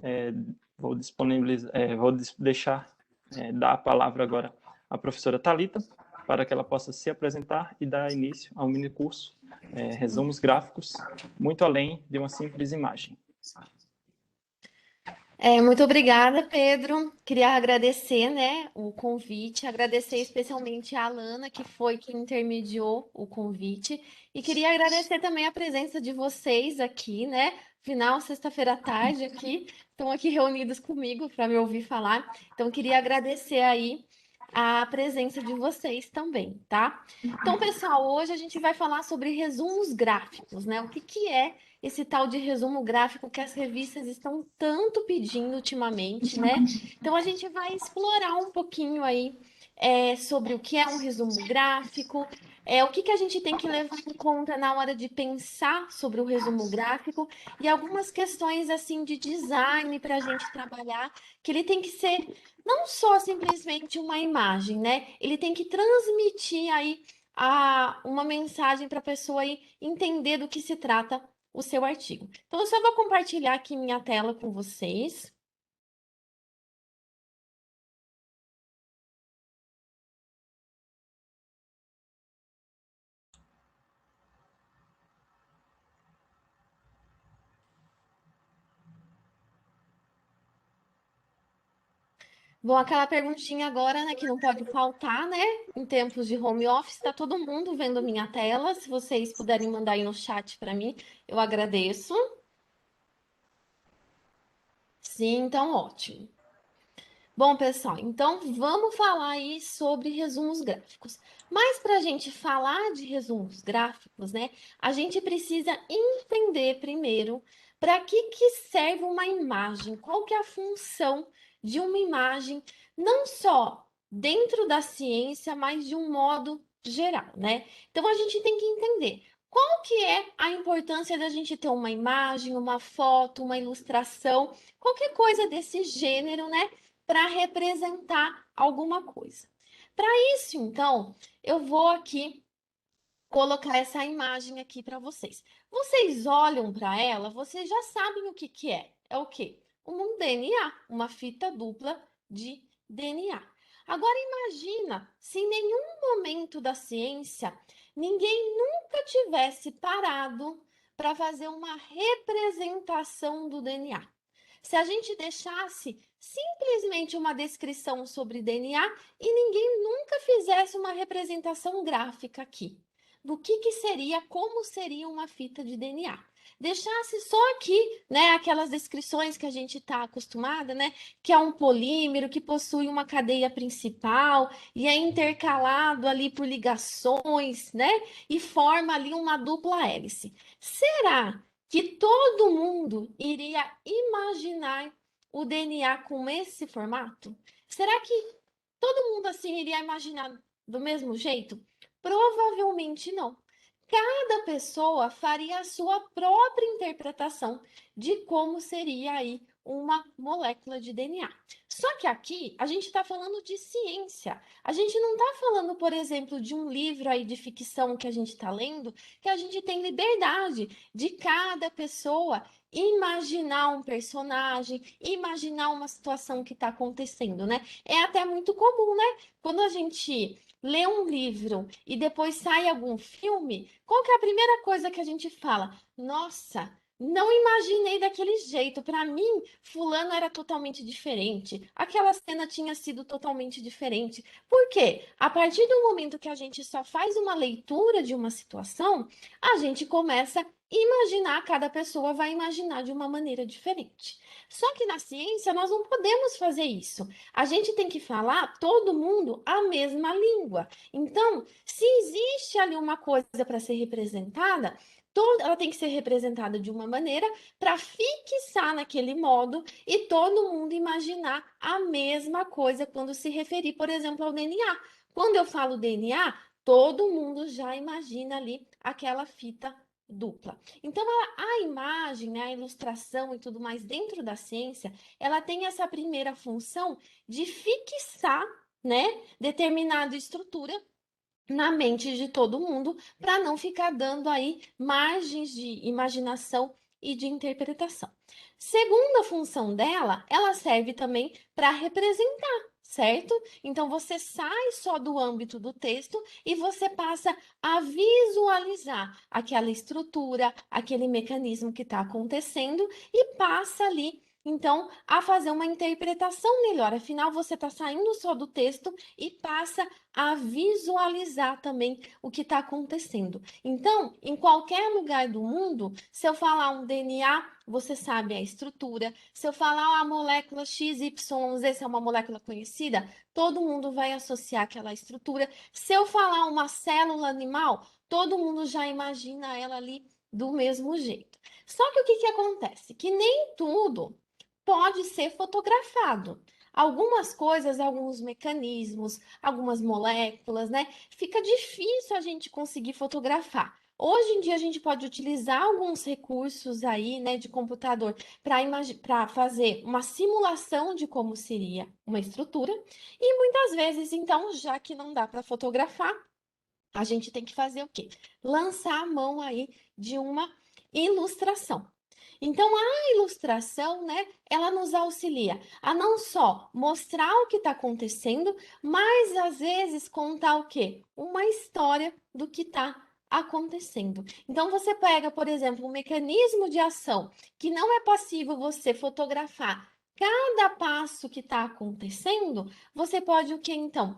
É, deixar dar a palavra agora à professora Thalita para que ela possa se apresentar e dar início ao minicurso Resumos Gráficos, muito além de uma simples imagem. Muito obrigada, Pedro. Queria agradecer, né, o convite, agradecer especialmente a Alana, que foi quem intermediou o convite, e queria agradecer também a presença de vocês aqui, né? Final, sexta-feira à tarde aqui, estão aqui reunidos comigo para me ouvir falar. Então, queria agradecer aí a presença de vocês também, tá? Então, pessoal, hoje a gente vai falar sobre resumos gráficos, né? O que que é esse tal de resumo gráfico que as revistas estão tanto pedindo ultimamente, né? Então a gente vai explorar um pouquinho aí sobre o que é um resumo gráfico, o que que a gente tem que levar em conta na hora de pensar sobre o resumo gráfico e algumas questões assim de design para a gente trabalhar, que ele tem que ser não só simplesmente uma imagem, né? Ele tem que transmitir aí uma mensagem para a pessoa aí entender do que se trata o seu artigo. Então, eu só vou compartilhar aqui minha tela com vocês. Bom, aquela perguntinha agora, né, que não pode faltar, né? Em tempos de home office, está todo mundo vendo minha tela. Se vocês puderem mandar aí no chat para mim, eu agradeço. Sim, então ótimo. Bom, pessoal, então vamos falar aí sobre resumos gráficos. Mas para a gente falar de resumos gráficos, né, a gente precisa entender primeiro para que serve uma imagem, qual que é a função de uma imagem, não só dentro da ciência, mas de um modo geral, né? Então a gente tem que entender qual que é a importância da gente ter uma imagem, uma foto, uma ilustração, qualquer coisa desse gênero, né? Para representar alguma coisa. Para isso, então, eu vou aqui colocar essa imagem aqui para vocês. Vocês olham para ela, vocês já sabem o que que é. É o quê? Um DNA, uma fita dupla de DNA. Agora imagina se em nenhum momento da ciência ninguém nunca tivesse parado para fazer uma representação do DNA. Se a gente deixasse simplesmente uma descrição sobre DNA e ninguém nunca fizesse uma representação gráfica aqui, do que seria, como seria uma fita de DNA. Deixasse só aqui, né, aquelas descrições que a gente está acostumada, né, que é um polímero que possui uma cadeia principal e é intercalado ali por ligações, né, e forma ali uma dupla hélice. Será que todo mundo iria imaginar o DNA com esse formato? Será que todo mundo assim iria imaginar do mesmo jeito? Provavelmente não. Cada pessoa faria a sua própria interpretação de como seria aí uma molécula de DNA. Só que aqui a gente está falando de ciência. A gente não está falando, por exemplo, de um livro aí de ficção que a gente está lendo, que a gente tem liberdade de cada pessoa imaginar um personagem, imaginar uma situação que está acontecendo, né? É até muito comum, né? Quando a gente lê um livro e depois sai algum filme, qual que é a primeira coisa que a gente fala? Nossa, não imaginei daquele jeito. Para mim, fulano era totalmente diferente. Aquela cena tinha sido totalmente diferente. Por quê? A partir do momento que a gente só faz uma leitura de uma situação, a gente começa a imaginar, cada pessoa vai imaginar de uma maneira diferente. Só que na ciência nós não podemos fazer isso. A gente tem que falar todo mundo a mesma língua. Então, se existe ali uma coisa para ser representada, ela tem que ser representada de uma maneira para fixar naquele modo e todo mundo imaginar a mesma coisa quando se referir, por exemplo, ao DNA. Quando eu falo DNA, todo mundo já imagina ali aquela fita dupla. Então, a imagem, né, a ilustração e tudo mais dentro da ciência, ela tem essa primeira função de fixar, né, determinada estrutura na mente de todo mundo, para não ficar dando aí margens de imaginação e de interpretação. Segunda função dela, ela serve também para representar, certo? Então você sai só do âmbito do texto e você passa a visualizar aquela estrutura, aquele mecanismo que está acontecendo e passa ali, então, a fazer uma interpretação melhor. Afinal, você está saindo só do texto e passa a visualizar também o que está acontecendo. Então, em qualquer lugar do mundo, se eu falar um DNA, você sabe a estrutura. Se eu falar a molécula XYZ, se é uma molécula conhecida, todo mundo vai associar aquela estrutura. Se eu falar uma célula animal, todo mundo já imagina ela ali do mesmo jeito. Só que o que acontece? Que nem tudo pode ser fotografado. Algumas coisas, alguns mecanismos, algumas moléculas, né? Fica difícil a gente conseguir fotografar. Hoje em dia a gente pode utilizar alguns recursos aí, né, de computador para fazer uma simulação de como seria uma estrutura. E muitas vezes, então, já que não dá para fotografar, a gente tem que fazer o quê? Lançar a mão aí de uma ilustração. Então, a ilustração, né, ela nos auxilia a não só mostrar o que está acontecendo, mas às vezes contar o quê? Uma história do que está acontecendo. Então, você pega, por exemplo, um mecanismo de ação que não é possível você fotografar cada passo que está acontecendo, você pode o que então?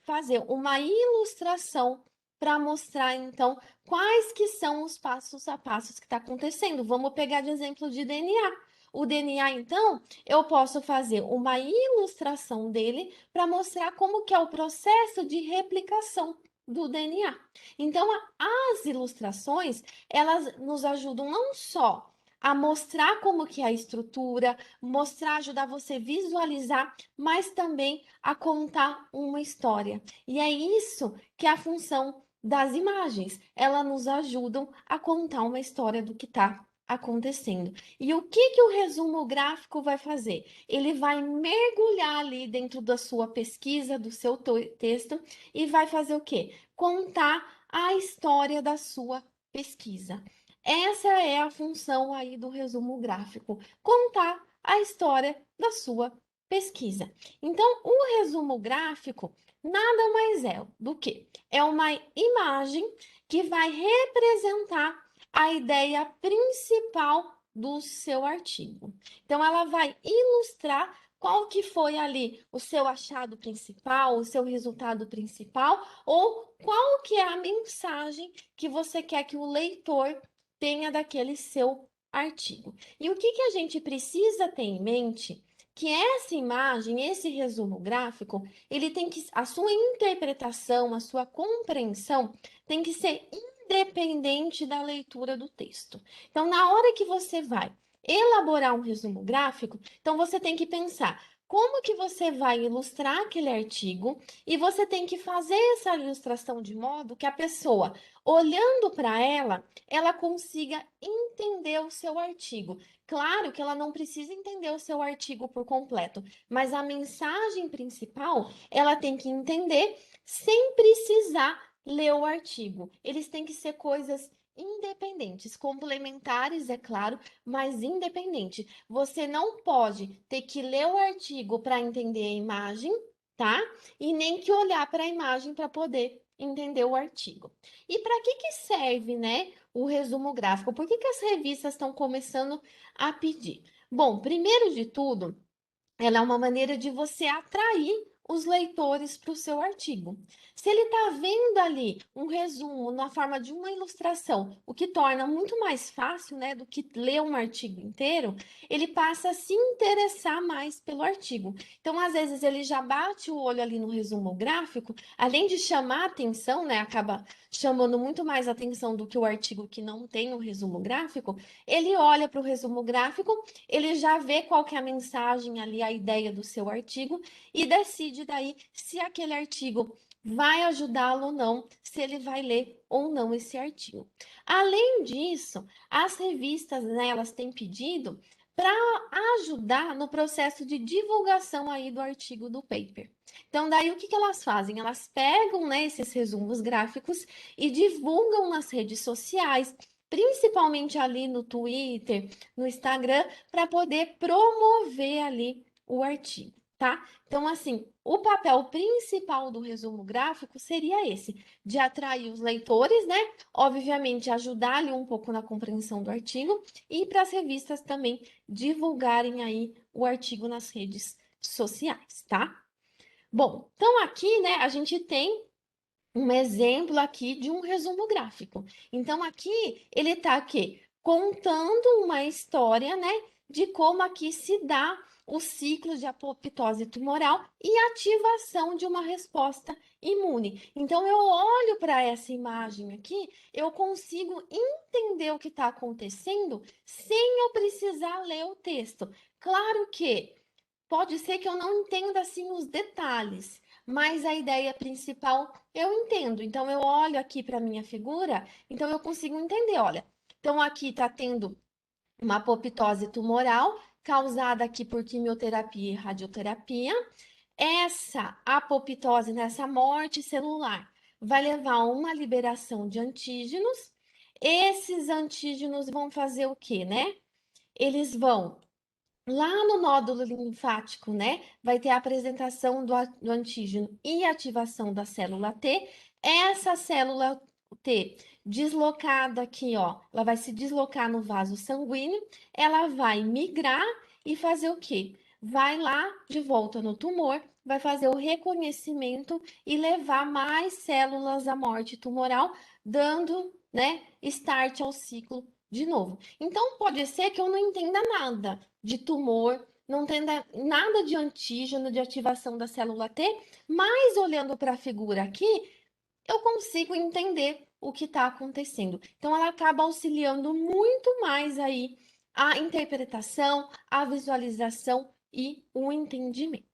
Fazer uma ilustração para mostrar então quais que são os passos a passos que está acontecendo. Vamos pegar de exemplo de DNA. O DNA, então, eu posso fazer uma ilustração dele para mostrar como que é o processo de replicação do DNA. Então, as ilustrações, elas nos ajudam não só a mostrar como que é a estrutura, mostrar, ajudar você a visualizar, mas também a contar uma história. E é isso que é a função das imagens. Elas nos ajudam a contar uma história do que está acontecendo. E o que o resumo gráfico vai fazer? Ele vai mergulhar ali dentro da sua pesquisa, do seu texto, e vai fazer o quê? Contar a história da sua pesquisa. Essa é a função aí do resumo gráfico, contar a história da sua pesquisa. Então, o resumo gráfico nada mais é do que é uma imagem que vai representar a ideia principal do seu artigo. Então, ela vai ilustrar qual que foi ali o seu achado principal, o seu resultado principal, ou qual que é a mensagem que você quer que o leitor tenha daquele seu artigo. E o que a gente precisa ter em mente? Que essa imagem, esse resumo gráfico, ele tem que, a sua interpretação, a sua compreensão tem que ser independente da leitura do texto. Então, na hora que você vai elaborar um resumo gráfico, então você tem que pensar como que você vai ilustrar aquele artigo e você tem que fazer essa ilustração de modo que a pessoa, olhando para ela consiga entender o seu artigo. Claro que ela não precisa entender o seu artigo por completo, mas a mensagem principal ela tem que entender sem precisar ler o artigo. Eles têm que ser coisas independentes, complementares, é claro, mas independente. Você não pode ter que ler o artigo para entender a imagem, tá? E nem que olhar para a imagem para poder entender o artigo. E para que serve, né, o resumo gráfico? Por que as revistas estão começando a pedir? Bom, primeiro de tudo, ela é uma maneira de você atrair os leitores para o seu artigo. Se ele está vendo ali um resumo na forma de uma ilustração, o que torna muito mais fácil, né, do que ler um artigo inteiro, ele passa a se interessar mais pelo artigo. Então, às vezes, ele já bate o olho ali no resumo gráfico, além de chamar atenção, né, acaba chamando muito mais atenção do que o artigo que não tem o resumo gráfico, ele olha para o resumo gráfico, ele já vê qual que é a mensagem ali, a ideia do seu artigo e decide daí se aquele artigo vai ajudá-lo ou não, se ele vai ler ou não esse artigo. Além disso, as revistas, né, elas têm pedido para ajudar no processo de divulgação aí do artigo do paper. Então, daí o que elas fazem? Elas pegam, né, esses resumos gráficos e divulgam nas redes sociais, principalmente ali no Twitter, no Instagram, para poder promover ali o artigo, tá? Então, assim, o papel principal do resumo gráfico seria esse, de atrair os leitores, né? Obviamente, ajudar ali um pouco na compreensão do artigo e para as revistas também divulgarem aí o artigo nas redes sociais, tá? Bom, então aqui, né, a gente tem um exemplo aqui de um resumo gráfico. Então, aqui ele está aqui contando uma história, né, de como aqui se dá o ciclo de apoptose tumoral e ativação de uma resposta imune. Então, eu olho para essa imagem aqui, eu consigo entender o que está acontecendo sem eu precisar ler o texto. Claro que pode ser que eu não entenda assim os detalhes, mas a ideia principal eu entendo. Então eu olho aqui para a minha figura, então eu consigo entender, olha. Então aqui está tendo uma apoptose tumoral causada aqui por quimioterapia e radioterapia. Essa apoptose, nessa morte celular, vai levar a uma liberação de antígenos. Esses antígenos vão fazer o quê, né? Eles vão lá no nódulo linfático, né, vai ter a apresentação do antígeno e ativação da célula T. Essa célula T deslocada aqui, ó, ela vai se deslocar no vaso sanguíneo, ela vai migrar e fazer o quê? Vai lá de volta no tumor, vai fazer o reconhecimento e levar mais células à morte tumoral, dando, né, start ao ciclo de novo. Então, pode ser que eu não entenda nada de tumor, não entenda nada de antígeno, de ativação da célula T, mas olhando para a figura aqui, eu consigo entender o que está acontecendo. Então, ela acaba auxiliando muito mais aí a interpretação, a visualização e o entendimento.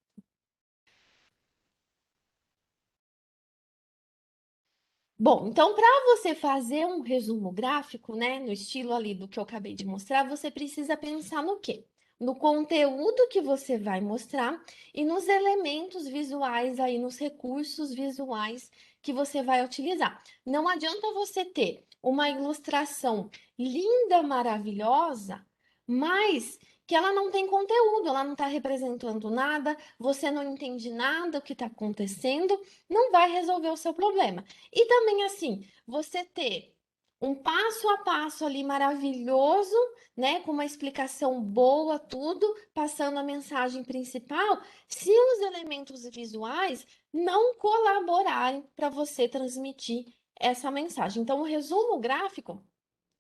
Bom, então, para você fazer um resumo gráfico, né, no estilo ali do que eu acabei de mostrar, você precisa pensar no quê? No conteúdo que você vai mostrar e nos elementos visuais aí, nos recursos visuais que você vai utilizar. Não adianta você ter uma ilustração linda, maravilhosa, mas que ela não tem conteúdo, ela não está representando nada, você não entende nada do que está acontecendo, não vai resolver o seu problema. E também, assim, você ter um passo a passo ali maravilhoso, né, com uma explicação boa, tudo, passando a mensagem principal, se os elementos visuais não colaborarem para você transmitir essa mensagem. Então, o resumo gráfico,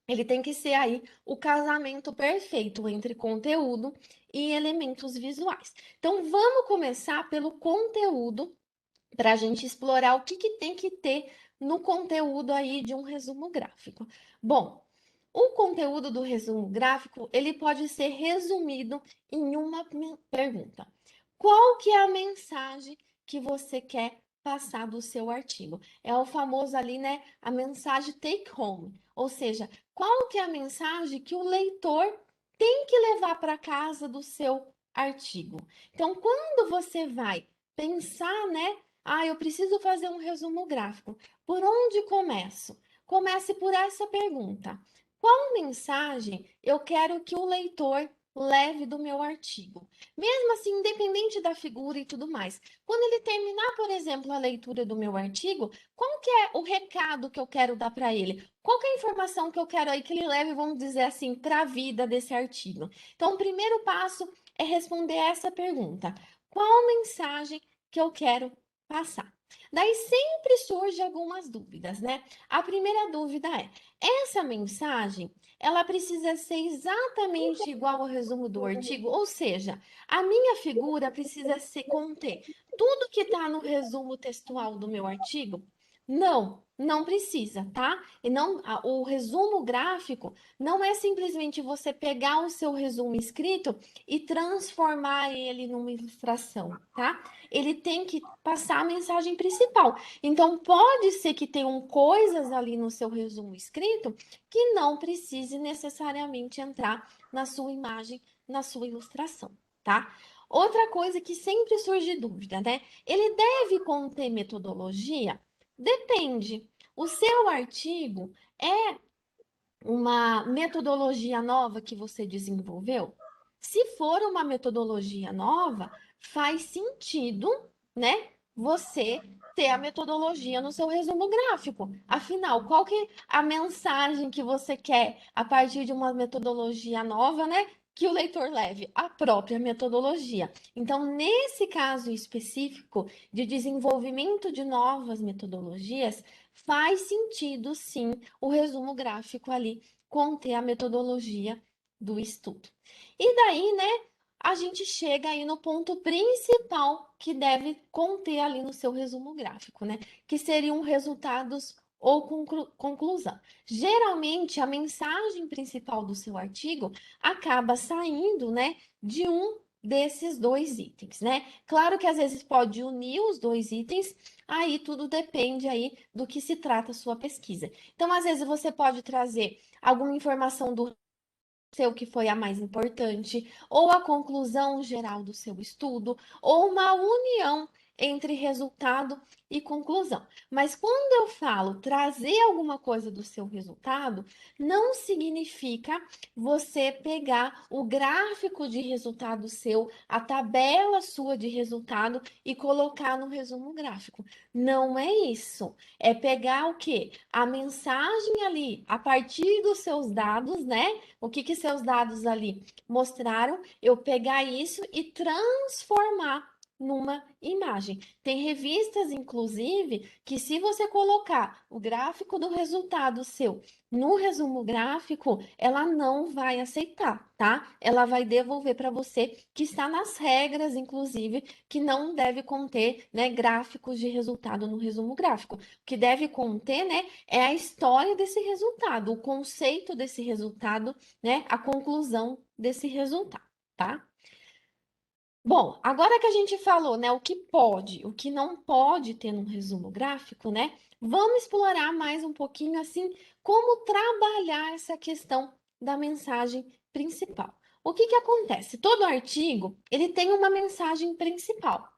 ele tem que ser aí o casamento perfeito entre conteúdo e elementos visuais. Então, vamos começar pelo conteúdo para a gente explorar o que tem que ter no conteúdo aí de um resumo gráfico. Bom, o conteúdo do resumo gráfico, ele pode ser resumido em uma pergunta. Qual que é a mensagem que você quer passar do seu artigo? É o famoso ali, né, a mensagem take home, ou seja, qual que é a mensagem que o leitor tem que levar para casa do seu artigo? Então, quando você vai pensar, né, eu preciso fazer um resumo gráfico. Por onde começo? Comece por essa pergunta: qual mensagem eu quero que o leitor leve do meu artigo? Mesmo assim, independente da figura e tudo mais. Quando ele terminar, por exemplo, a leitura do meu artigo, qual que é o recado que eu quero dar para ele? Qual que é a informação que eu quero aí que ele leve, vamos dizer assim, para a vida desse artigo? Então, o primeiro passo é responder essa pergunta: qual mensagem que eu quero passar? Daí sempre surge algumas dúvidas, né? A primeira dúvida é: essa mensagem, ela precisa ser exatamente igual ao resumo do artigo, ou seja, a minha figura precisa se conter tudo que está no resumo textual do meu artigo? Não, não precisa, tá? E não, o resumo gráfico não é simplesmente você pegar o seu resumo escrito e transformar ele numa ilustração, tá? Ele tem que passar a mensagem principal. Então, pode ser que tenham coisas ali no seu resumo escrito que não precise necessariamente entrar na sua imagem, na sua ilustração, tá? Outra coisa que sempre surge dúvida, né? Ele deve conter metodologia? Depende. O seu artigo é uma metodologia nova que você desenvolveu? Se for uma metodologia nova, faz sentido, né, você ter a metodologia no seu resumo gráfico. Afinal, qual que é a mensagem que você quer a partir de uma metodologia nova, né? Que o leitor leve a própria metodologia. Então, nesse caso específico de desenvolvimento de novas metodologias, faz sentido sim o resumo gráfico ali conter a metodologia do estudo. E daí, né, a gente chega aí no ponto principal que deve conter ali no seu resumo gráfico, né? Que seriam resultados ou conclusão. Geralmente, a mensagem principal do seu artigo acaba saindo, né, de um desses dois itens, né? Claro que às vezes pode unir os dois itens, aí tudo depende aí do que se trata a sua pesquisa. Então, às vezes você pode trazer alguma informação do seu que foi a mais importante, ou a conclusão geral do seu estudo, ou uma união entre resultado e conclusão. Mas quando eu falo trazer alguma coisa do seu resultado, não significa você pegar o gráfico de resultado seu, a tabela sua de resultado e colocar no resumo gráfico. Não é isso. É pegar o quê? A mensagem ali, a partir dos seus dados, né? O que seus dados ali mostraram, eu pegar isso e transformar numa imagem. Tem revistas, inclusive, que se você colocar o gráfico do resultado seu no resumo gráfico, ela não vai aceitar, tá? Ela vai devolver para você que está nas regras, inclusive, que não deve conter, né, gráficos de resultado no resumo gráfico. O que deve conter, né, é a história desse resultado, o conceito desse resultado, né, a conclusão desse resultado, tá? Bom, agora que a gente falou, né, o que pode, o que não pode ter num resumo gráfico, né? Vamos explorar mais um pouquinho assim como trabalhar essa questão da mensagem principal. O que que acontece? Todo artigo, ele tem uma mensagem principal.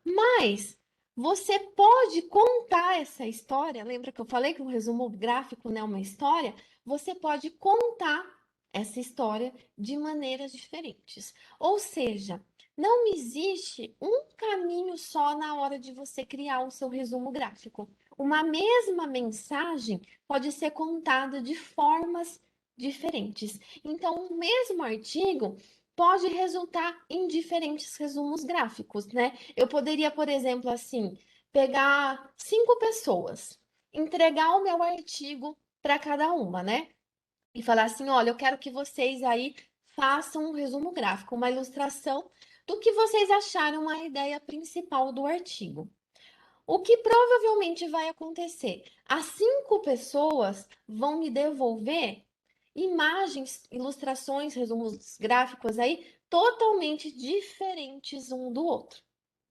Mas você pode contar essa história. Lembra que eu falei que o resumo gráfico não é uma história? Você pode contar essa história de maneiras diferentes. Ou seja, não existe um caminho só na hora de você criar o seu resumo gráfico. Uma mesma mensagem pode ser contada de formas diferentes. Então, o mesmo artigo pode resultar em diferentes resumos gráficos, né? Eu poderia, por exemplo, assim, pegar 5 pessoas, entregar o meu artigo para cada uma, né? E falar assim: olha, eu quero que vocês aí façam um resumo gráfico, uma ilustração do que vocês acharam a ideia principal do artigo. O que provavelmente vai acontecer? As 5 pessoas vão me devolver imagens, ilustrações, resumos gráficos aí totalmente diferentes um do outro,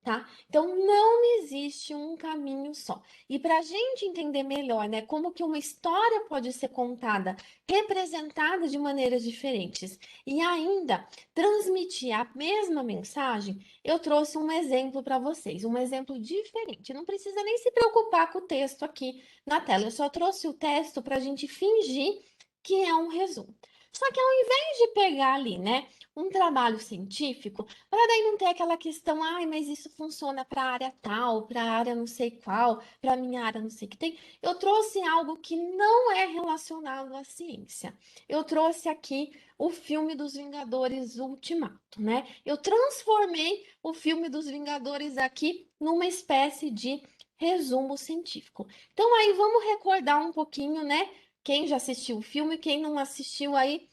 tá? Então não existe um caminho só. E para a gente entender melhor, né, como que uma história pode ser contada, representada de maneiras diferentes e ainda transmitir a mesma mensagem, eu trouxe um exemplo para vocês, um exemplo diferente. Não precisa nem se preocupar com o texto aqui na tela. Eu só trouxe o texto para a gente fingir que é um resumo. Só que ao invés de pegar ali, né, um trabalho científico, para daí não ter aquela questão, ai, mas isso funciona para a área tal, para a área não sei qual, para a minha área não sei o que tem. Eu trouxe algo que não é relacionado à ciência. Eu trouxe aqui o filme dos Vingadores Ultimato, né? Eu transformei o filme dos Vingadores aqui numa espécie de resumo científico. Então aí vamos recordar um pouquinho, né? Quem já assistiu o filme, quem não assistiu aí,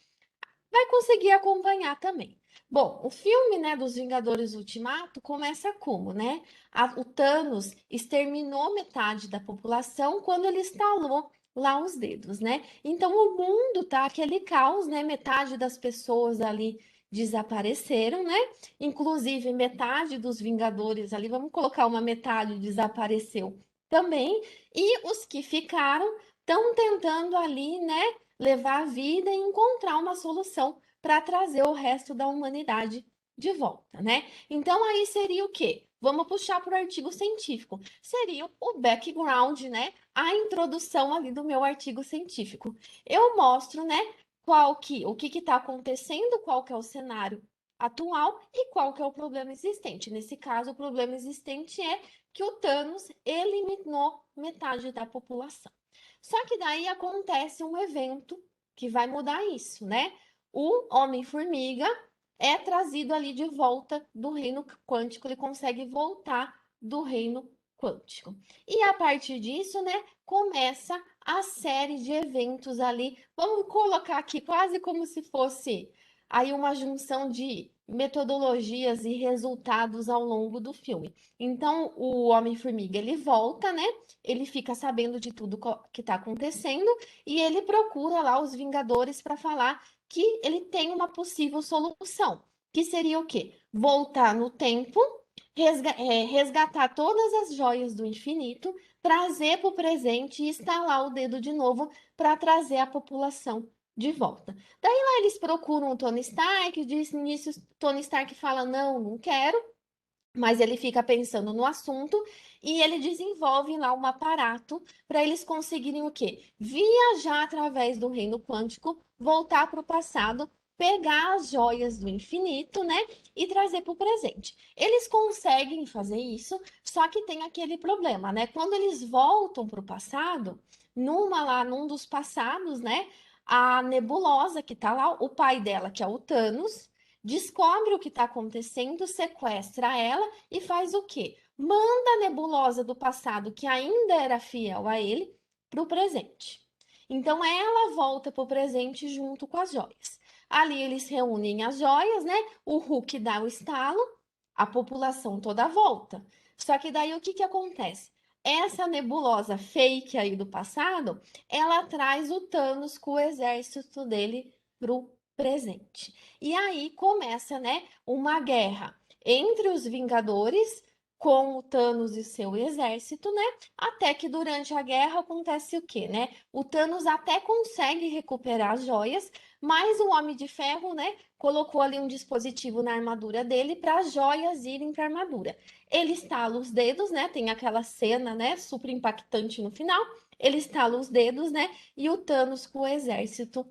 vai conseguir acompanhar também. Bom, o filme, né, dos Vingadores Ultimato começa como, né? O Thanos exterminou metade da população quando ele estalou lá os dedos, né? Então o mundo tá aquele caos, né? Metade das pessoas ali desapareceram, né? Inclusive metade dos Vingadores ali, vamos colocar uma metade desapareceu também, e os que ficaram estão tentando ali, né, levar a vida e encontrar uma solução para trazer o resto da humanidade de volta, né? Então aí seria o quê? Vamos puxar para o artigo científico. Seria o background, né? A introdução ali do meu artigo científico. Eu mostro, né, o que está acontecendo, qual que é o cenário atual e qual que é o problema existente. Nesse caso, o problema existente é que o Thanos eliminou metade da população. Só que daí acontece um evento que vai mudar isso, né? O Homem-Formiga é trazido ali de volta do reino quântico, ele consegue voltar do reino quântico. E a partir disso, né, começa a série de eventos ali. Vamos colocar aqui quase como se fosse aí uma junção de metodologias e resultados ao longo do filme. Então, o Homem-Formiga, ele volta, né? Ele fica sabendo de tudo que está acontecendo e ele procura lá os Vingadores para falar que ele tem uma possível solução, que seria o quê? Voltar no tempo, resgatar todas as joias do infinito, trazer para o presente e estalar o dedo de novo para trazer a população de volta. Daí lá eles procuram o Tony Stark, de início Tony Stark fala, não, não quero, mas ele fica pensando no assunto e ele desenvolve lá um aparato para eles conseguirem o quê? Viajar através do reino quântico, voltar para o passado, pegar as joias do infinito, né? E trazer para o presente. Eles conseguem fazer isso, só que tem aquele problema, né? Quando eles voltam para o passado, num dos passados, né? A nebulosa que tá lá, o pai dela, que é o Thanos, descobre o que está acontecendo, sequestra ela e faz o quê? Manda a nebulosa do passado, que ainda era fiel a ele, para o presente. Então ela volta para o presente junto com as joias. Ali eles reúnem as joias, né? O Hulk dá o estalo, a população toda volta. Só que daí o que que acontece? Essa nebulosa fake aí do passado, ela traz o Thanos com o exército dele pro presente. E aí começa, né, uma guerra entre os Vingadores com o Thanos e seu exército, né? Até que durante a guerra acontece o quê, né? O Thanos até consegue recuperar as joias, mas o Homem de Ferro, né, colocou ali um dispositivo na armadura dele para as joias irem para a armadura. Ele estala os dedos, né? Tem aquela cena, né, super impactante no final. Ele estala os dedos, né? E o Thanos com o exército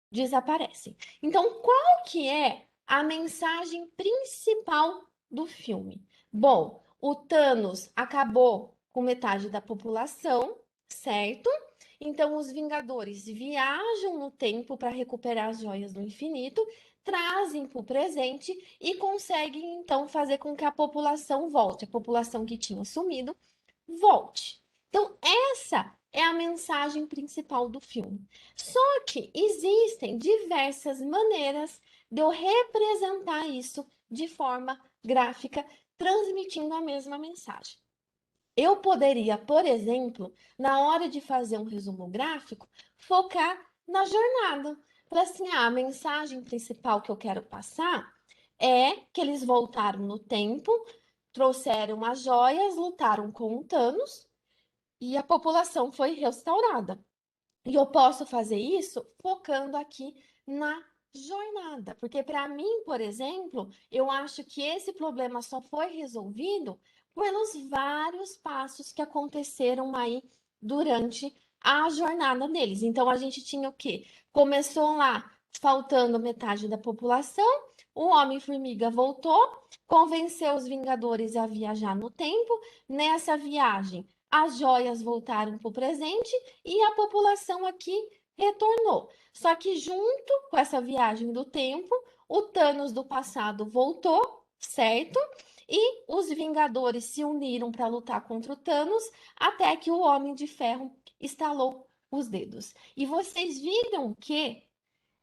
desaparecem. Então, qual que é a mensagem principal do filme? Bom, o Thanos acabou com metade da população, certo? Então, os Vingadores viajam no tempo para recuperar as joias do infinito, trazem para o presente e conseguem, então, fazer com que a população volte, a população que tinha sumido, volte. Então, essa é a mensagem principal do filme. Só que existem diversas maneiras de eu representar isso de forma gráfica, transmitindo a mesma mensagem. Eu poderia, por exemplo, na hora de fazer um resumo gráfico, focar na jornada. Para assim, a mensagem principal que eu quero passar é que eles voltaram no tempo, trouxeram as joias, lutaram com o Thanos e a população foi restaurada. E eu posso fazer isso focando aqui na jornada, porque para mim, por exemplo, eu acho que esse problema só foi resolvido pelos vários passos que aconteceram aí durante a jornada deles. Então a gente tinha o quê? Começou lá faltando metade da população, o Homem-Formiga voltou, convenceu os Vingadores a viajar no tempo. Nessa viagem, as joias voltaram para o presente e a população aqui retornou. Só que junto com essa viagem do tempo, o Thanos do passado voltou, certo? E os Vingadores se uniram para lutar contra o Thanos, até que o Homem de Ferro estalou os dedos. E vocês viram que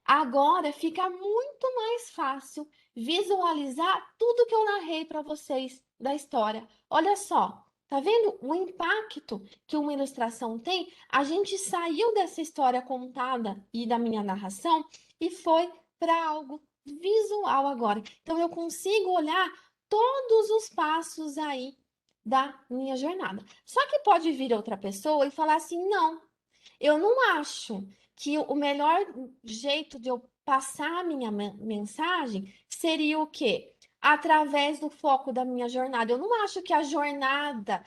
agora fica muito mais fácil visualizar tudo que eu narrei para vocês da história. Olha só, tá vendo o impacto que uma ilustração tem? A gente saiu dessa história contada e da minha narração e foi para algo visual agora. Então eu consigo olhar todos os passos aí da minha jornada. Só que pode vir outra pessoa e falar assim: não, eu não acho que o melhor jeito de eu passar a minha mensagem seria o quê? através do foco da minha jornada. Eu não acho que a jornada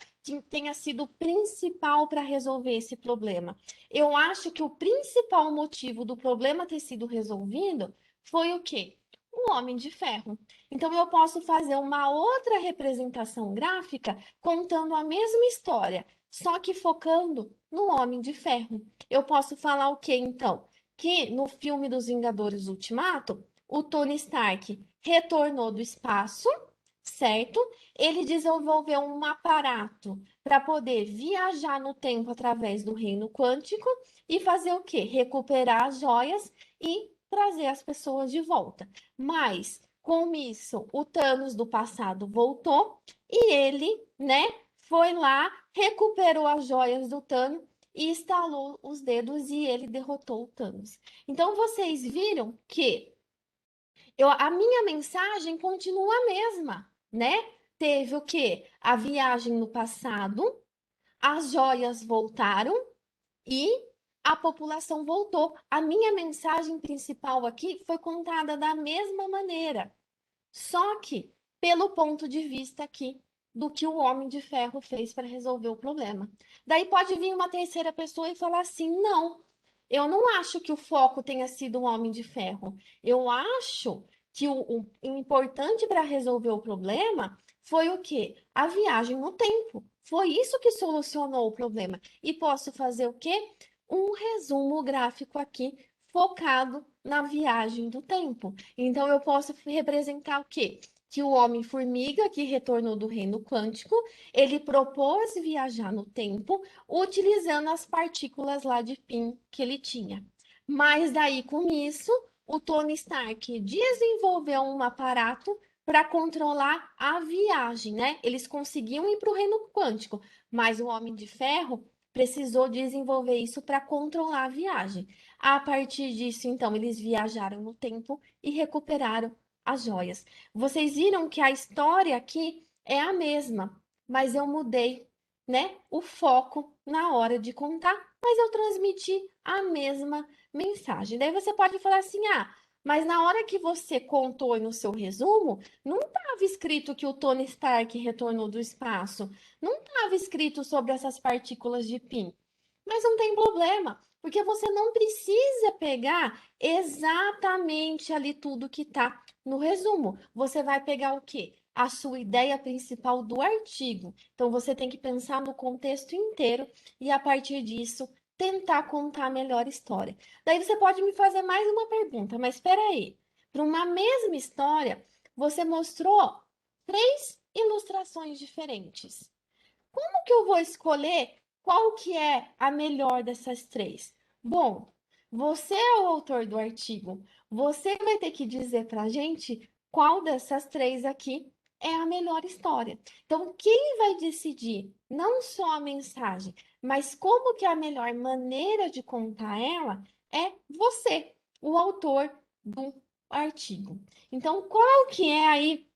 tenha sido o principal para resolver esse problema. Eu acho que o principal motivo do problema ter sido resolvido foi o quê? O Homem de Ferro. Então, eu posso fazer uma outra representação gráfica contando a mesma história, só que focando no Homem de Ferro. Eu posso falar o quê, então? Que no filme dos Vingadores Ultimato, o Tony Stark retornou do espaço, certo? Ele desenvolveu um aparato para poder viajar no tempo através do reino quântico e fazer o quê? Recuperar as joias e trazer as pessoas de volta. Mas, com isso, o Thanos do passado voltou e ele, né, foi lá, recuperou as joias do Thanos e estalou os dedos e ele derrotou o Thanos. Então, vocês viram que a minha mensagem continua a mesma, né? Teve o quê? A viagem no passado, as joias voltaram e a população voltou. A minha mensagem principal aqui foi contada da mesma maneira, só que pelo ponto de vista aqui do que o Homem de Ferro fez para resolver o problema. Daí pode vir uma terceira pessoa e falar assim: não, eu não acho que o foco tenha sido o Homem de Ferro. Eu acho que o importante para resolver o problema foi o quê? A viagem no tempo. Foi isso que solucionou o problema. E posso fazer o quê? Um resumo gráfico aqui focado na viagem do tempo. Então, eu posso representar o quê? Que o Homem-Formiga, que retornou do reino quântico, ele propôs viajar no tempo utilizando as partículas lá de PIN que ele tinha. Mas daí, com isso, o Tony Stark desenvolveu um aparato para controlar a viagem, né? Eles conseguiam ir para o reino quântico, mas o Homem de Ferro precisou desenvolver isso para controlar a viagem. A partir disso, então, eles viajaram no tempo e recuperaram as joias. Vocês viram que a história aqui é a mesma, mas eu mudei, né, o foco na hora de contar, mas eu transmiti a mesma mensagem. Daí você pode falar assim: ah, mas na hora que você contou no seu resumo, não estava escrito que o Tony Stark retornou do espaço, não estava escrito sobre essas partículas de PIN. Mas não tem problema, porque você não precisa pegar exatamente ali tudo que está no resumo. Você vai pegar o quê? A sua ideia principal do artigo. Então, você tem que pensar no contexto inteiro e, a partir disso, tentar contar a melhor história. Daí você pode me fazer mais uma pergunta, mas espera aí. Para uma mesma história, você mostrou três ilustrações diferentes. Como que eu vou escolher qual que é a melhor dessas três? Bom, você é o autor do artigo. Você vai ter que dizer para a gente qual dessas três aqui é a melhor história. Então, quem vai decidir não só a mensagem, mas como que é a melhor maneira de contar ela é você, o autor do artigo. Então, qual que é aí,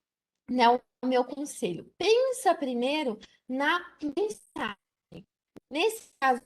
né, o meu conselho? Pensa primeiro na mensagem. Nesse caso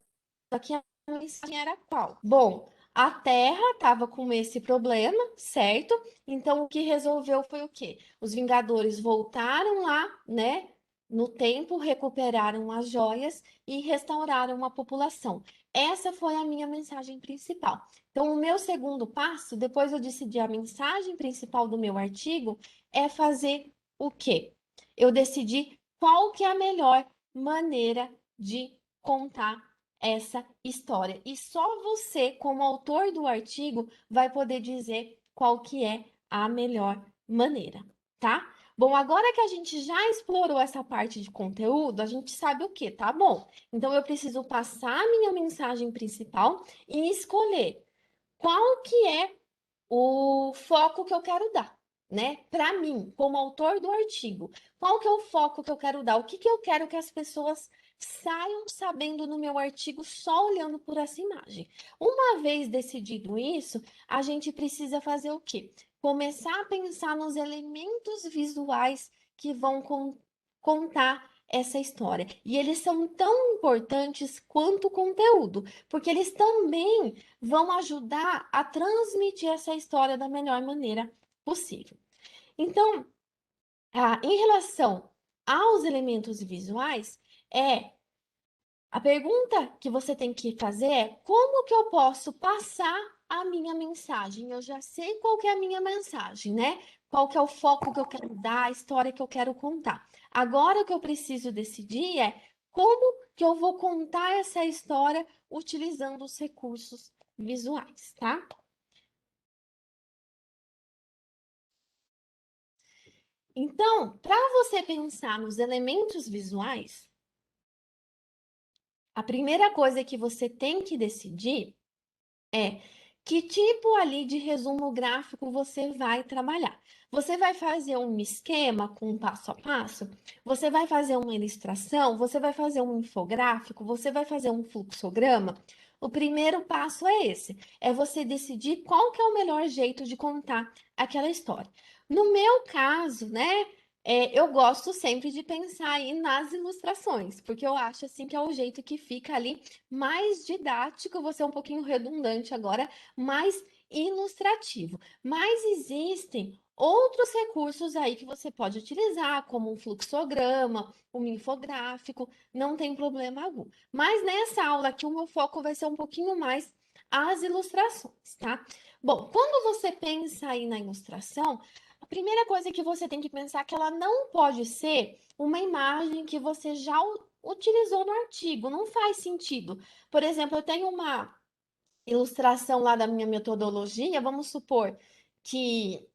aqui, a mensagem era qual? Bom, a Terra estava com esse problema, certo? Então, o que resolveu foi o quê? Os Vingadores voltaram lá, né? No tempo, recuperaram as joias e restauraram a população. Essa foi a minha mensagem principal. Então, o meu segundo passo, depois eu decidi a mensagem principal do meu artigo, é fazer o quê? Eu decidi qual que é a melhor maneira de contar essa história. E só você, como autor do artigo, vai poder dizer qual que é a melhor maneira, tá? Bom, agora que a gente já explorou essa parte de conteúdo, a gente sabe o que, tá bom? Então eu preciso passar a minha mensagem principal e escolher qual que é o foco que eu quero dar, né? Para mim, como autor do artigo, qual que é o foco que eu quero dar? O que que eu quero que as pessoas saiam sabendo no meu artigo só olhando por essa imagem? Uma vez decidido isso, a gente precisa fazer o quê? Começar a pensar nos elementos visuais que vão contar essa história. E eles são tão importantes quanto o conteúdo, porque eles também vão ajudar a transmitir essa história da melhor maneira possível. Então, Em relação aos elementos visuais, a pergunta que você tem que fazer é como que eu posso passar a minha mensagem? Eu já sei qual que é a minha mensagem, né? Qual que é o foco que eu quero dar, a história que eu quero contar. Agora o que eu preciso decidir é como que eu vou contar essa história utilizando os recursos visuais, tá? Então, para você pensar nos elementos visuais, a primeira coisa que você tem que decidir é que tipo ali de resumo gráfico você vai trabalhar. Você vai fazer um esquema com um passo a passo? Você vai fazer uma ilustração? Você vai fazer um infográfico? Você vai fazer um fluxograma? O primeiro passo é esse, é você decidir qual que é o melhor jeito de contar aquela história. No meu caso, né, eu gosto sempre de pensar aí nas ilustrações, porque eu acho assim que é o jeito que fica ali mais didático, vou ser um pouquinho redundante agora, mais ilustrativo. Mas existem outros recursos aí que você pode utilizar, como um fluxograma, um infográfico, não tem problema algum. Mas nessa aula aqui, o meu foco vai ser um pouquinho mais as ilustrações, tá? Bom, quando você pensa aí na ilustração, a primeira coisa que você tem que pensar é que ela não pode ser uma imagem que você já utilizou no artigo, não faz sentido. Por exemplo, eu tenho uma ilustração lá da minha metodologia, vamos supor que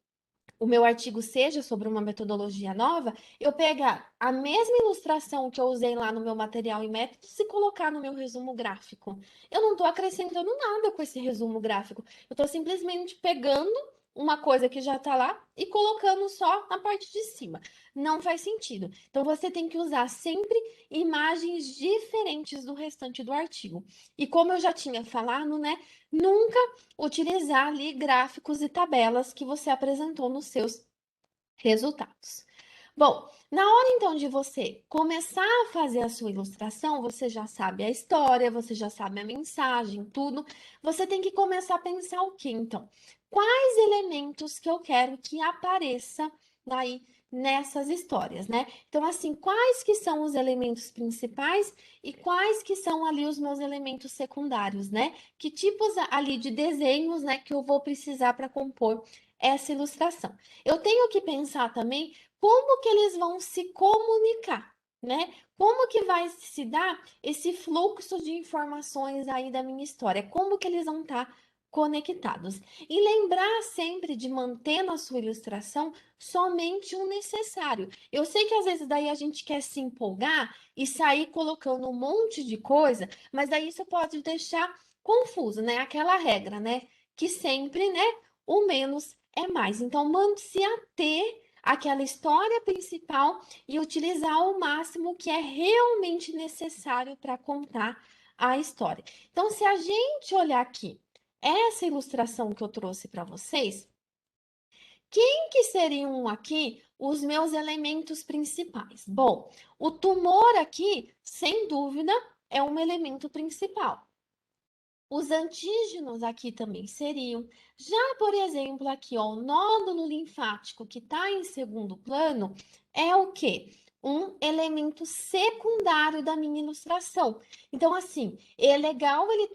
o meu artigo seja sobre uma metodologia nova, eu pegar a mesma ilustração que eu usei lá no meu material e métodos e colocar no meu resumo gráfico. Eu não estou acrescentando nada com esse resumo gráfico. Eu estou simplesmente pegando uma coisa que já está lá e colocando só na parte de cima. Não faz sentido. Então você tem que usar sempre imagens diferentes do restante do artigo. E como eu já tinha falado, né? Nunca utilizar ali gráficos e tabelas que você apresentou nos seus resultados. Bom, na hora então de você começar a fazer a sua ilustração, você já sabe a história, você já sabe a mensagem, tudo. Você tem que começar a pensar o quê, então? Quais elementos que eu quero que apareça daí nessas histórias, né? Então, assim, quais que são os elementos principais e quais que são ali os meus elementos secundários, né? Que tipos ali de desenhos, né, que eu vou precisar para compor essa ilustração. Eu tenho que pensar também como que eles vão se comunicar, né? Como que vai se dar esse fluxo de informações aí da minha história? Como que eles vão estar conectados? E lembrar sempre de manter na sua ilustração somente o necessário. Eu sei que às vezes daí a gente quer se empolgar e sair colocando um monte de coisa, mas daí isso pode deixar confuso, né? Aquela regra, né? Que sempre, né? O menos é mais. Então, se ater àquela história principal e utilizar o máximo que é realmente necessário para contar a história. Então, se a gente olhar aqui, essa ilustração que eu trouxe para vocês, quem que seriam aqui os meus elementos principais? Bom, o tumor aqui, sem dúvida, é um elemento principal. Os antígenos aqui também seriam. Já, por exemplo, aqui, ó, o nódulo linfático que está em segundo plano é o quê? Um elemento secundário da minha ilustração. Então, assim, é legal ele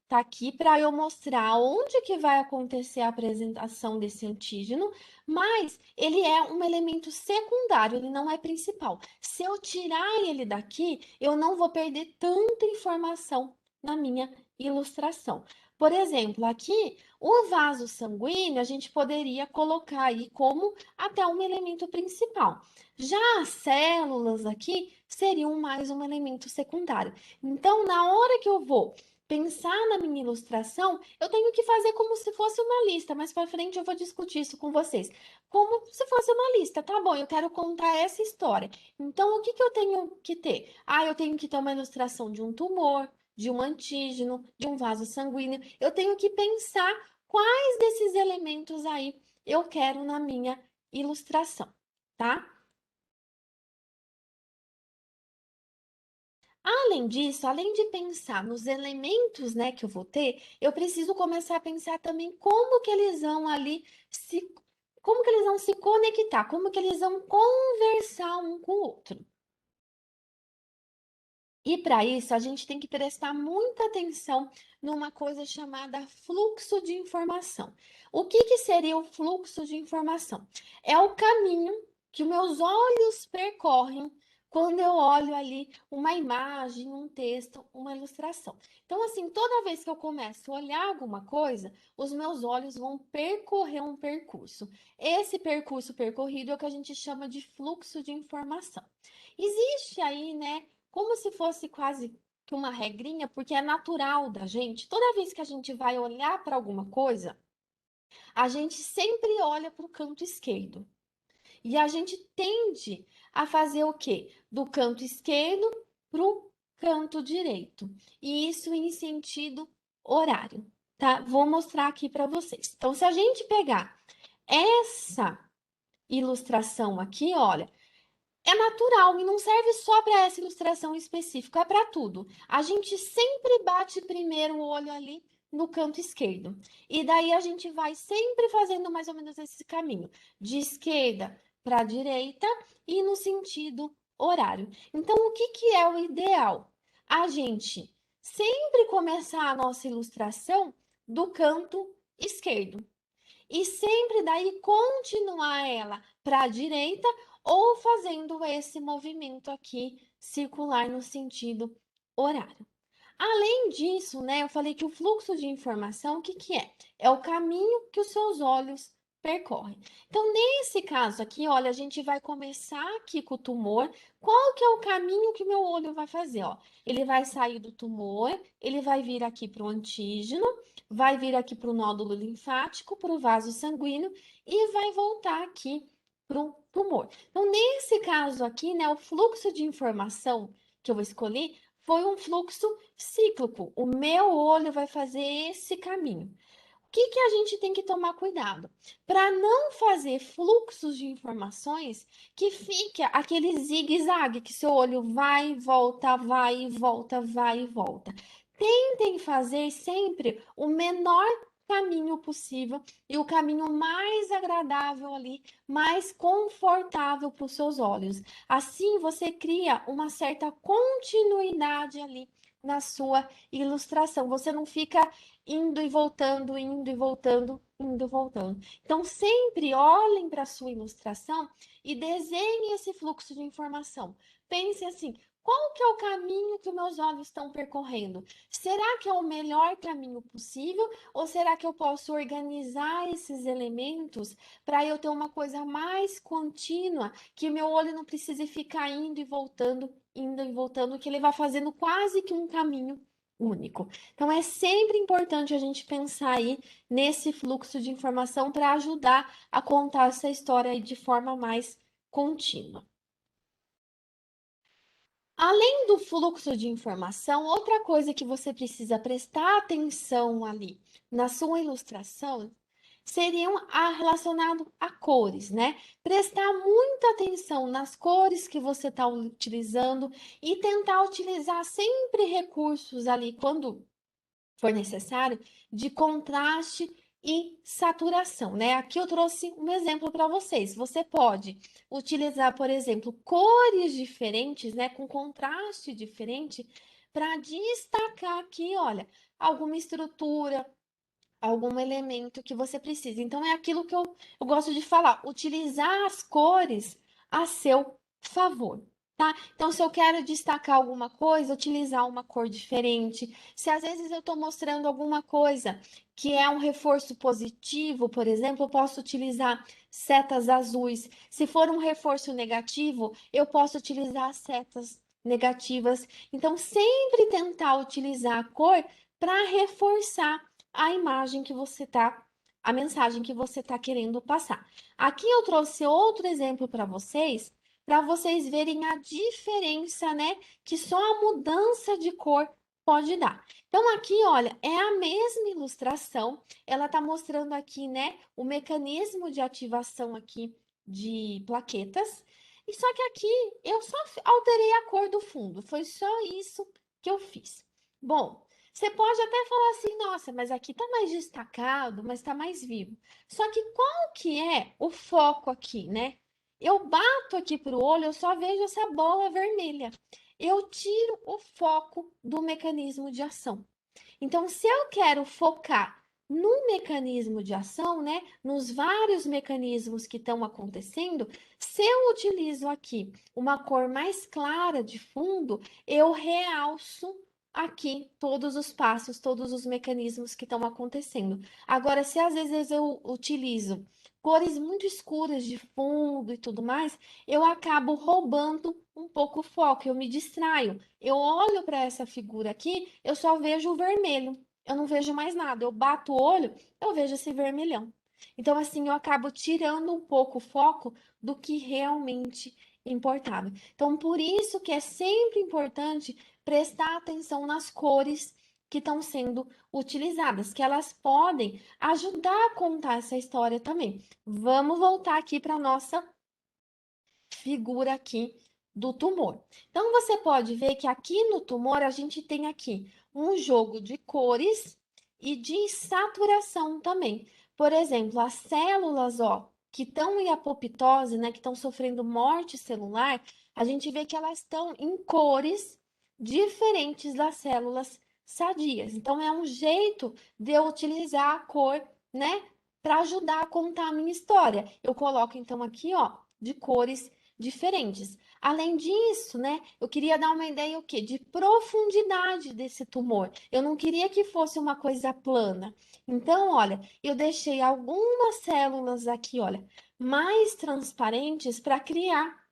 tá aqui para eu mostrar onde que vai acontecer a apresentação desse antígeno, mas ele é um elemento secundário, ele não é principal. Se eu tirar ele daqui, eu não vou perder tanta informação na minha ilustração. Por exemplo, aqui, o vaso sanguíneo a gente poderia colocar aí como até um elemento principal. Já as células aqui seriam mais um elemento secundário. Então, na hora que eu vou pensar na minha ilustração, eu tenho que fazer como se fosse uma lista. Mais para frente eu vou discutir isso com vocês. Como se fosse uma lista, tá bom? Eu quero contar essa história. Então, o que que eu tenho que ter? Ah, eu tenho que ter uma ilustração de um tumor, de um antígeno, de um vaso sanguíneo. Eu tenho que pensar quais desses elementos aí eu quero na minha ilustração, tá? Além disso, além de pensar nos elementos, né, que eu vou ter, eu preciso começar a pensar também como que eles vão ali se como que eles vão se conectar, como que eles vão conversar um com o outro. E para isso, a gente tem que prestar muita atenção numa coisa chamada fluxo de informação. O que que seria o fluxo de informação? É o caminho que meus olhos percorrem quando eu olho ali uma imagem, um texto, uma ilustração. Então, assim, toda vez que eu começo a olhar alguma coisa, os meus olhos vão percorrer um percurso. Esse percurso percorrido é o que a gente chama de fluxo de informação. Existe aí, né, como se fosse quase que uma regrinha, porque é natural da gente. Toda vez que a gente vai olhar para alguma coisa, a gente sempre olha para o canto esquerdo. E a gente tende a fazer o quê? Do canto esquerdo para o canto direito. E isso em sentido horário, tá? Vou mostrar aqui para vocês. Então, se a gente pegar essa ilustração aqui, olha, é natural e não serve só para essa ilustração específica, é para tudo. A gente sempre bate primeiro o olho ali no canto esquerdo. E daí a gente vai sempre fazendo mais ou menos esse caminho, de esquerda para direita e no sentido horário. Então, o que que é o ideal? A gente sempre começar a nossa ilustração do canto esquerdo e sempre daí continuar ela para a direita ou fazendo esse movimento aqui circular no sentido horário. Além disso, né, eu falei que o fluxo de informação, o que que é? É o caminho que os seus olhos percorrem. Então, nesse caso aqui, olha, a gente vai começar aqui com o tumor. Qual que é o caminho que o meu olho vai fazer, ó? Ele vai sair do tumor, ele vai vir aqui para o antígeno, vai vir aqui para o nódulo linfático, para o vaso sanguíneo e vai voltar aqui para o tumor. Então, nesse caso aqui, né, o fluxo de informação que eu escolhi foi um fluxo cíclico. O meu olho vai fazer esse caminho. O que que a gente tem que tomar cuidado? Para não fazer fluxos de informações que fique aquele zigue-zague, que seu olho vai e volta, vai e volta, vai e volta. Tentem fazer sempre o menor caminho possível e o caminho mais agradável ali, mais confortável para os seus olhos. Assim você cria uma certa continuidade ali na sua ilustração. Você não fica indo e voltando, indo e voltando, indo e voltando. Então, sempre olhem para a sua ilustração e desenhem esse fluxo de informação. Pense assim: qual que é o caminho que os meus olhos estão percorrendo? Será que é o melhor caminho possível? Ou será que eu posso organizar esses elementos para eu ter uma coisa mais contínua, que meu olho não precise ficar indo e voltando, que ele vai fazendo quase que um caminho único. Então, é sempre importante a gente pensar aí nesse fluxo de informação para ajudar a contar essa história aí de forma mais contínua. Além do fluxo de informação, outra coisa que você precisa prestar atenção ali na sua ilustração seriam relacionado a cores, né? Prestar muita atenção nas cores que você está utilizando e tentar utilizar sempre recursos ali quando for necessário, de contraste e saturação, né? Aqui eu trouxe um exemplo para vocês. Você pode utilizar, por exemplo, cores diferentes, né, com contraste diferente, para destacar aqui, olha, alguma estrutura, algum elemento que você precisa. Então, é aquilo que eu gosto de falar, utilizar as cores a seu favor. Tá? Então, se eu quero destacar alguma coisa, utilizar uma cor diferente. Se às vezes eu estou mostrando alguma coisa que é um reforço positivo, por exemplo, eu posso utilizar setas azuis. Se for um reforço negativo, eu posso utilizar setas negativas. Então, sempre tentar utilizar a cor para reforçar a imagem que você tá, a mensagem que você está querendo passar. Aqui eu trouxe outro exemplo para vocês verem a diferença, né, que só a mudança de cor pode dar. Então aqui, olha, é a mesma ilustração, ela está mostrando aqui, né, o mecanismo de ativação aqui de plaquetas. E só que aqui eu só alterei a cor do fundo, foi só isso que eu fiz. Bom, Você pode até falar assim, nossa, mas aqui tá mais destacado, mas tá mais vivo. Só que qual que é o foco aqui, né? Eu bato aqui pro olho, eu só vejo essa bola vermelha. Eu tiro o foco do mecanismo de ação. Então, se eu quero focar no mecanismo de ação, né, nos vários mecanismos que estão acontecendo, se eu utilizo aqui uma cor mais clara de fundo, eu realço aqui todos os passos, todos os mecanismos que estão acontecendo. Agora, se às vezes eu utilizo cores muito escuras de fundo e tudo mais, eu acabo roubando um pouco o foco, eu me distraio. Eu olho para essa figura aqui, eu só vejo o vermelho. Eu não vejo mais nada. Eu bato o olho, eu vejo esse vermelhão. Então, assim, eu acabo tirando um pouco o foco do que realmente importava. Então, por isso que é sempre importante prestar atenção nas cores que estão sendo utilizadas, que elas podem ajudar a contar essa história também. Vamos voltar aqui para a nossa figura aqui do tumor. Então, você pode ver que aqui no tumor a gente tem aqui um jogo de cores e de saturação também. Por exemplo, as células, ó, que estão em apoptose, né, que estão sofrendo morte celular, a gente vê que elas estão em cores diferentes das células sadias. Então, é um jeito de eu utilizar a cor, né, para ajudar a contar a minha história. Eu coloco então aqui, ó, de cores diferentes. Além disso, né, eu queria dar uma ideia o quê? De profundidade desse tumor. Eu não queria que fosse uma coisa plana. Então, olha, eu deixei algumas células aqui, olha, mais transparentes para criar,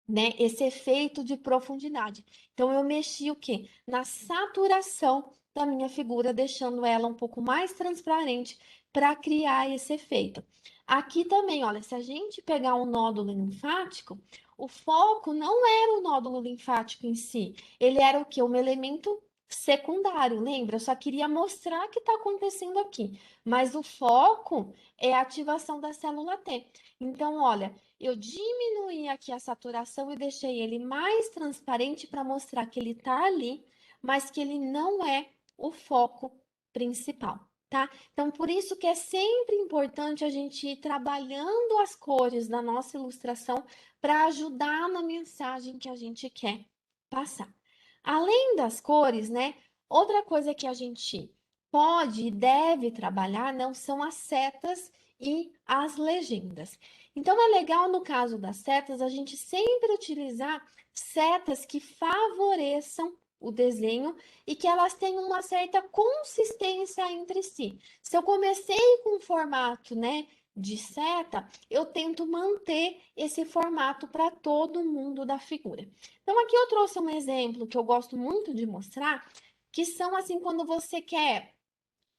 né, esse efeito de profundidade. Então, eu mexi o quê? Na saturação da minha figura, deixando ela um pouco mais transparente para criar esse efeito. Aqui também, olha, se a gente pegar um nódulo linfático, o foco não era o nódulo linfático em si, ele era o quê? Um elemento secundário, lembra? Eu só queria mostrar o que está acontecendo aqui, mas o foco é a ativação da célula T. Então, olha, eu diminuí aqui a saturação e deixei ele mais transparente para mostrar que ele está ali, mas que ele não é o foco principal, tá? Então, por isso que é sempre importante a gente ir trabalhando as cores da nossa ilustração para ajudar na mensagem que a gente quer passar. Além das cores, né? Outra coisa que a gente pode e deve trabalhar não são as setas e as legendas. Então, é legal no caso das setas a gente sempre utilizar setas que favoreçam o desenho e que elas tenham uma certa consistência entre si. Se eu comecei com um formato, né, de seta, eu tento manter esse formato para todo mundo da figura. Então, aqui eu trouxe um exemplo que eu gosto muito de mostrar, que são assim quando você quer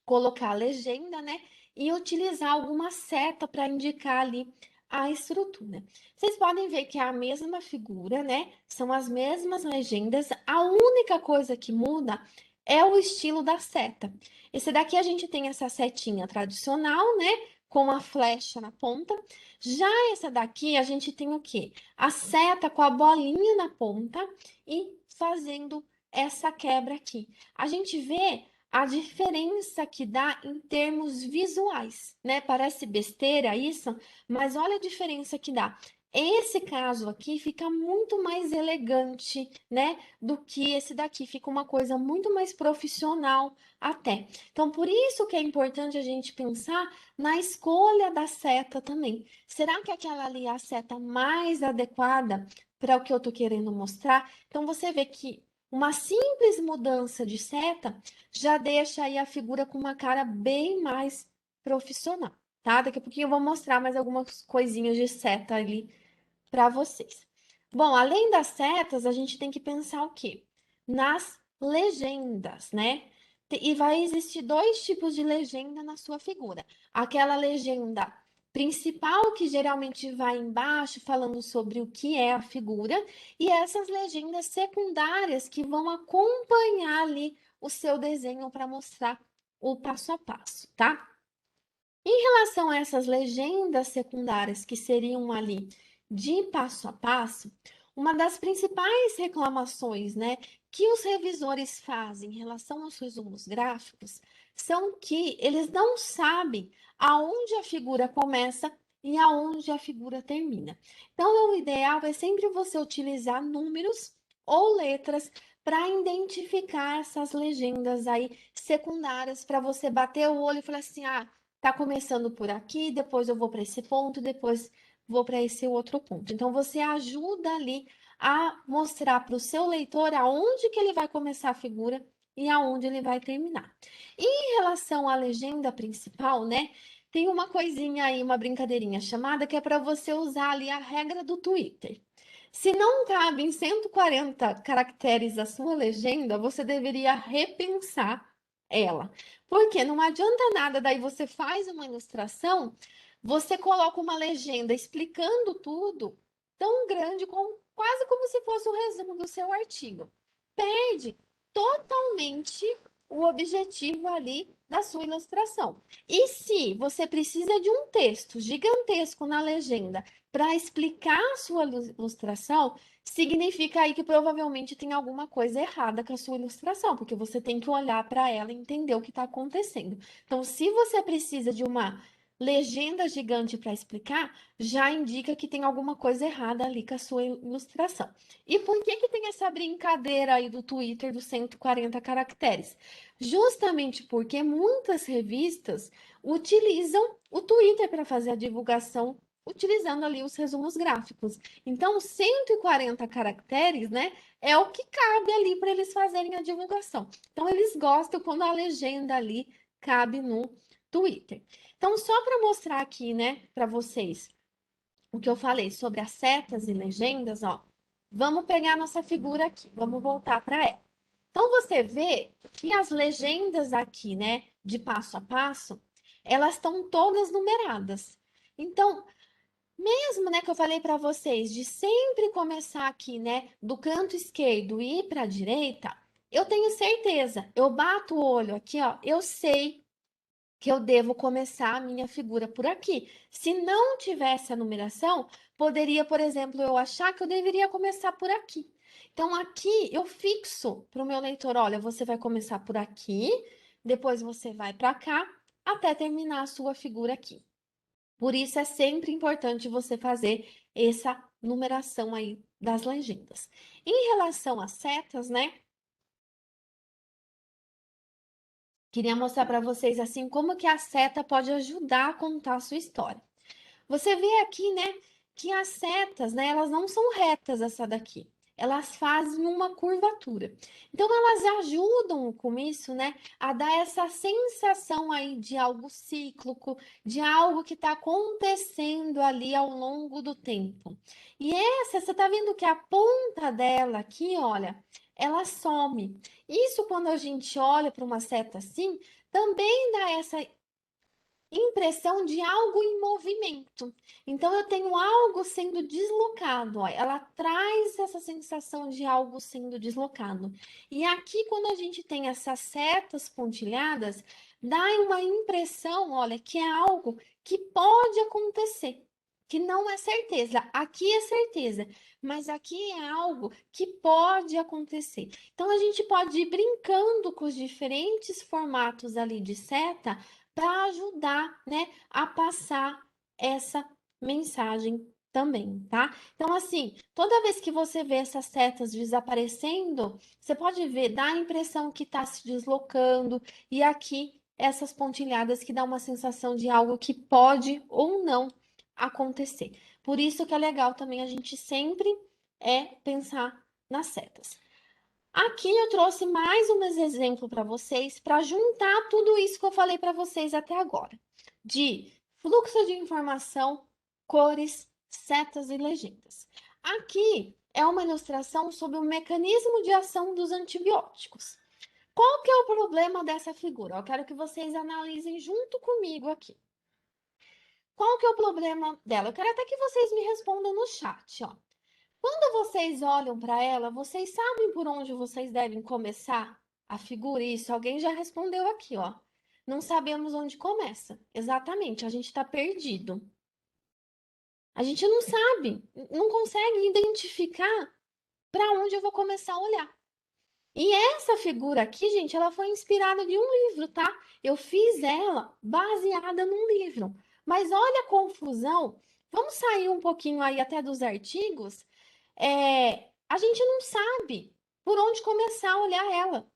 colocar a legenda, né? E utilizar alguma seta para indicar ali a estrutura. Vocês podem ver que é a mesma figura, né? São as mesmas legendas. A única coisa que muda é o estilo da seta. Esse daqui a gente tem essa setinha tradicional, né? Com a flecha na ponta. Já essa daqui a gente tem o quê? A seta com a bolinha na ponta e fazendo essa quebra aqui. A gente vê a diferença que dá em termos visuais, né? Parece besteira isso, mas olha a diferença que dá. Esse caso aqui fica muito mais elegante, né, do que esse daqui, fica uma coisa muito mais profissional até. Então, por isso que é importante a gente pensar na escolha da seta também. Será que aquela ali é a seta mais adequada para o que eu estou querendo mostrar? Então, você vê que uma simples mudança de seta já deixa aí a figura com uma cara bem mais profissional, tá? Daqui a pouquinho eu vou mostrar mais algumas coisinhas de seta ali para vocês. Bom, além das setas, a gente tem que pensar o quê? Nas legendas, né? E vai existir dois tipos de legenda na sua figura. Aquela legenda principal, que geralmente vai embaixo, falando sobre o que é a figura, e essas legendas secundárias que vão acompanhar ali o seu desenho para mostrar o passo a passo, tá? Em relação a essas legendas secundárias que seriam ali de passo a passo, uma das principais reclamações, né, que os revisores fazem em relação aos resumos gráficos são que eles não sabem aonde a figura começa e aonde a figura termina. Então, o ideal é sempre você utilizar números ou letras para identificar essas legendas aí secundárias, para você bater o olho e falar assim: ah, tá começando por aqui, depois eu vou para esse ponto, depois vou para esse outro ponto. Então, você ajuda ali a mostrar para o seu leitor aonde que ele vai começar a figura e aonde ele vai terminar. E em relação à legenda principal, né? Tem uma coisinha aí, uma brincadeirinha chamada que é para você usar ali a regra do Twitter. Se não cabe em 140 caracteres a sua legenda, você deveria repensar ela. Porque não adianta nada, daí você faz uma ilustração, você coloca uma legenda explicando tudo, tão grande como quase como se fosse o resumo do seu artigo. Perde totalmente o objetivo ali da sua ilustração. E se você precisa de um texto gigantesco na legenda para explicar a sua ilustração, significa aí que provavelmente tem alguma coisa errada com a sua ilustração, porque você tem que olhar para ela e entender o que está acontecendo. Então, se você precisa de uma legenda gigante para explicar, já indica que tem alguma coisa errada ali com a sua ilustração. E por que que tem essa brincadeira aí do Twitter dos 140 caracteres? Justamente porque muitas revistas utilizam o Twitter para fazer a divulgação, utilizando ali os resumos gráficos. Então, 140 caracteres, né, é o que cabe ali para eles fazerem a divulgação. Então, eles gostam quando a legenda ali cabe no Twitter. Então, só para mostrar aqui, né, para vocês o que eu falei sobre as setas e legendas, ó, vamos pegar a nossa figura aqui, vamos voltar para ela. Então, você vê que as legendas aqui, né, de passo a passo, elas estão todas numeradas. Então, mesmo, né, que eu falei para vocês de sempre começar aqui, né, do canto esquerdo e ir para a direita, eu tenho certeza, eu bato o olho aqui, ó, eu sei que eu devo começar a minha figura por aqui. Se não tivesse a numeração, poderia, por exemplo, eu achar que eu deveria começar por aqui. Então, aqui eu fixo para o meu leitor: olha, você vai começar por aqui, depois você vai para cá, até terminar a sua figura aqui. Por isso é sempre importante você fazer essa numeração aí das legendas. Em relação às setas, né? Queria mostrar para vocês assim como que a seta pode ajudar a contar a sua história. Você vê aqui, né, que as setas, né, elas não são retas essa daqui. Elas fazem uma curvatura. Então elas ajudam com isso, né, a dar essa sensação aí de algo cíclico, de algo que está acontecendo ali ao longo do tempo. E essa, você está vendo que a ponta dela aqui, olha, ela some. Isso quando a gente olha para uma seta assim, também dá essa impressão de algo em movimento. Então, eu tenho algo sendo deslocado, ó. Ela traz essa sensação de algo sendo deslocado. E aqui, quando a gente tem essas setas pontilhadas, dá uma impressão, olha, que é algo que pode acontecer. Que não é certeza, aqui é certeza, mas aqui é algo que pode acontecer. Então, a gente pode ir brincando com os diferentes formatos ali de seta para ajudar, né, a passar essa mensagem também, tá? Então, assim, toda vez que você vê essas setas desaparecendo, você pode ver, dá a impressão que está se deslocando, e aqui essas pontilhadas que dá uma sensação de algo que pode ou não acontecer. Por isso que é legal também a gente sempre pensar nas setas. Aqui eu trouxe mais um exemplo para vocês, para juntar tudo isso que eu falei para vocês até agora, de fluxo de informação, cores, setas e legendas. Aqui é uma ilustração sobre o mecanismo de ação dos antibióticos. Qual que é o problema dessa figura? Eu quero que vocês analisem junto comigo aqui. Qual que é o problema dela? Eu quero até que vocês me respondam no chat, ó. Quando vocês olham para ela, vocês sabem por onde vocês devem começar a figura? Isso, alguém já respondeu aqui, ó. Não sabemos onde começa. Exatamente, a gente está perdido. A gente não sabe, não consegue identificar para onde eu vou começar a olhar. E essa figura aqui, gente, ela foi inspirada de um livro, tá? Eu fiz ela baseada num livro. Mas olha a confusão. Vamos sair um pouquinho aí até dos artigos. A gente não sabe por onde começar a olhar ela.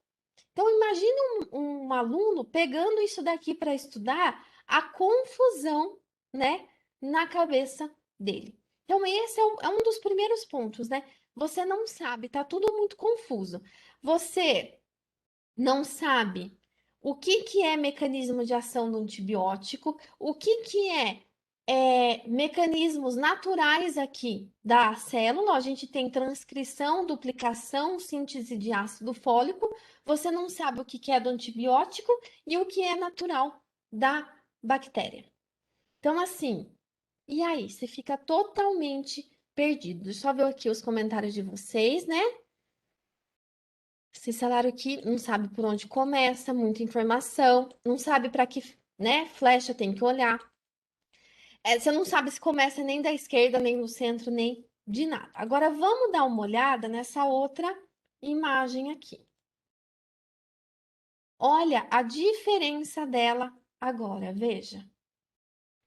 Então, imagine um aluno pegando isso daqui para estudar, a confusão, né, na cabeça dele. Então, esse é um dos primeiros pontos, né? Você não sabe, tá tudo muito confuso. Você não sabe o que que é mecanismo de ação do antibiótico, o que que é mecanismos naturais aqui da célula. A gente tem transcrição, duplicação, síntese de ácido fólico. Você não sabe o que que é do antibiótico e o que é natural da bactéria. Então, assim, e aí? Você fica totalmente perdido. Deixa eu só ver aqui os comentários de vocês, né? Esse salário aqui não sabe por onde começa, muita informação, não sabe para que, né, flecha tem que olhar. Você não sabe se começa nem da esquerda, nem do centro, nem de nada. Agora vamos dar uma olhada nessa outra imagem aqui. Olha a diferença dela agora, veja.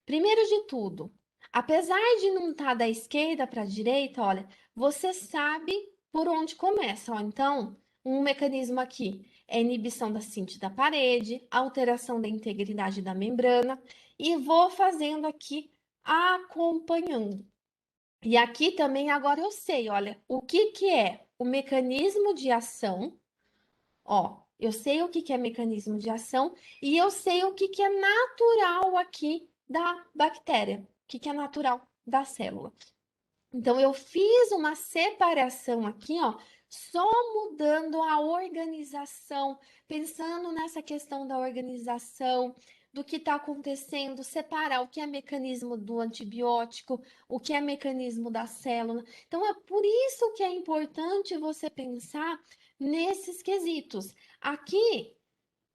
Primeiro de tudo, apesar de não estar da esquerda para a direita, olha, você sabe por onde começa. Ó. Então, um mecanismo aqui é inibição da síntese da parede, alteração da integridade da membrana, e vou fazendo aqui acompanhando. E aqui também agora eu sei, olha, o que que é o mecanismo de ação. Ó, eu sei o que que é mecanismo de ação e eu sei o que que é natural aqui da bactéria, o que que é natural da célula. Então, eu fiz uma separação aqui, ó, só mudando a organização, pensando nessa questão da organização, do que está acontecendo, separar o que é mecanismo do antibiótico, o que é mecanismo da célula. Então, é por isso que é importante você pensar nesses quesitos. Aqui,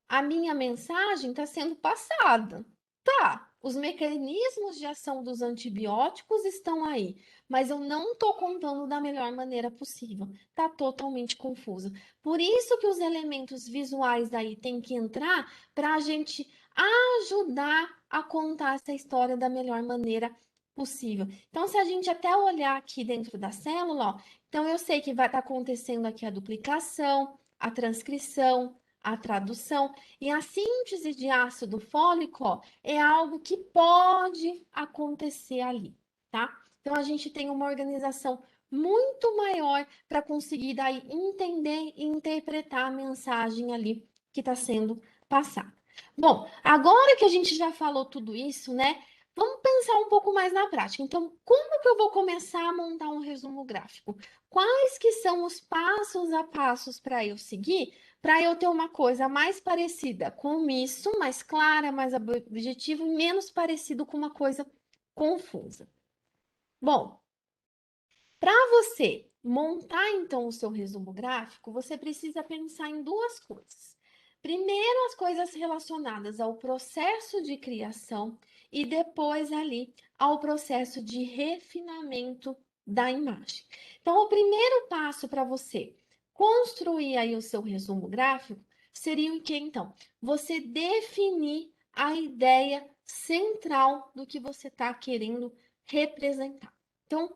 a minha mensagem está sendo passada. Tá, os mecanismos de ação dos antibióticos estão aí, mas eu não estou contando da melhor maneira possível. Está totalmente confuso. Por isso que os elementos visuais aí têm que entrar para a gente ajudar a contar essa história da melhor maneira possível. Então, se a gente até olhar aqui dentro da célula, ó, então eu sei que vai estar acontecendo aqui a duplicação, a transcrição, a tradução. E a síntese de ácido fólico, ó, é algo que pode acontecer ali, tá? Então a gente tem uma organização muito maior para conseguir daí entender e interpretar a mensagem ali que está sendo passada. Bom, agora que a gente já falou tudo isso, né? Vamos pensar um pouco mais na prática. Então, como que eu vou começar a montar um resumo gráfico? Quais que são os passos a passos para eu seguir para eu ter uma coisa mais parecida com isso, mais clara, mais objetiva e menos parecido com uma coisa confusa. Bom, para você montar então o seu resumo gráfico, você precisa pensar em duas coisas. Primeiro, as coisas relacionadas ao processo de criação e depois ali ao processo de refinamento da imagem. Então, o primeiro passo para você construir aí o seu resumo gráfico seria o que então? Você definir a ideia central do que você está querendo representar. Então,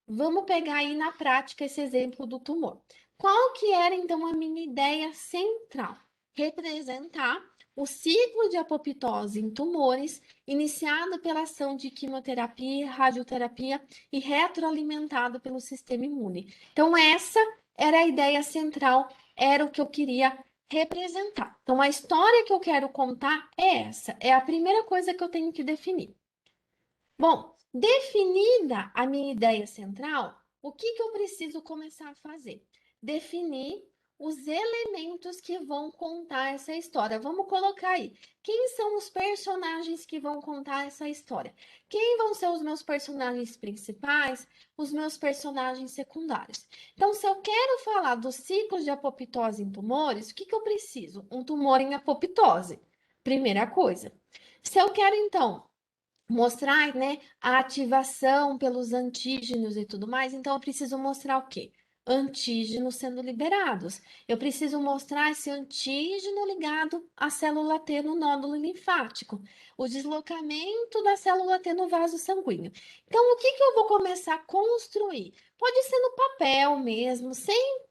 vamos pegar aí na prática esse exemplo do tumor. Qual que era então a minha ideia central? Representar o ciclo de apoptose em tumores, iniciado pela ação de quimioterapia, radioterapia e retroalimentado pelo sistema imune. Então, essa era a ideia central, era o que eu queria representar. Então, a história que eu quero contar é essa, é a primeira coisa que eu tenho que definir. Bom, definida a minha ideia central, o que que eu preciso começar a fazer? Definir os elementos que vão contar essa história. Vamos colocar aí. Quem são os personagens que vão contar essa história? Quem vão ser os meus personagens principais, os meus personagens secundários? Então, se eu quero falar do ciclo de apoptose em tumores, o que que eu preciso? Um tumor em apoptose. Primeira coisa. Se eu quero, então, mostrar, né, a ativação pelos antígenos e tudo mais, então eu preciso mostrar o quê? antígenos sendo liberados. Eu preciso mostrar esse antígeno ligado à célula T no nódulo linfático, o deslocamento da célula T no vaso sanguíneo. Então, o que que eu vou começar a construir? Pode ser no papel mesmo, sem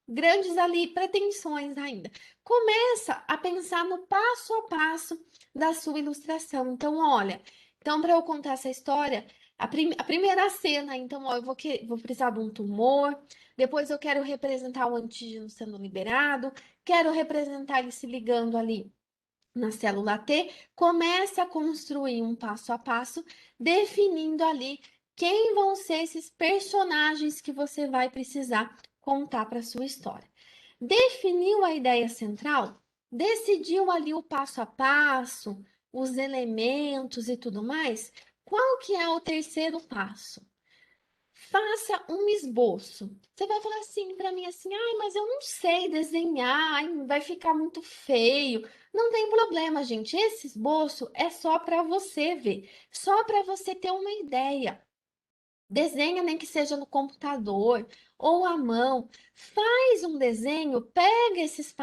grandes ali pretensões ainda. Começa a pensar no passo a passo da sua ilustração. Então, olha, então para eu contar essa história, a primeira cena, então, ó, vou precisar de um tumor, depois eu quero representar o antígeno sendo liberado, quero representar ele se ligando ali na célula T, começa a construir um passo a passo, definindo ali quem vão ser esses personagens que você vai precisar contar para a sua história. Definiu a ideia central, decidiu ali o passo a passo, os elementos e tudo mais. Qual que é o terceiro passo? Faça um esboço. Você vai falar assim para mim assim: "Ai, mas eu não sei desenhar, ai, vai ficar muito feio". Não tem problema, gente. Esse esboço é só para você ver, só para você ter uma ideia. Desenha nem que seja no computador ou à mão. Faz um desenho, pega esse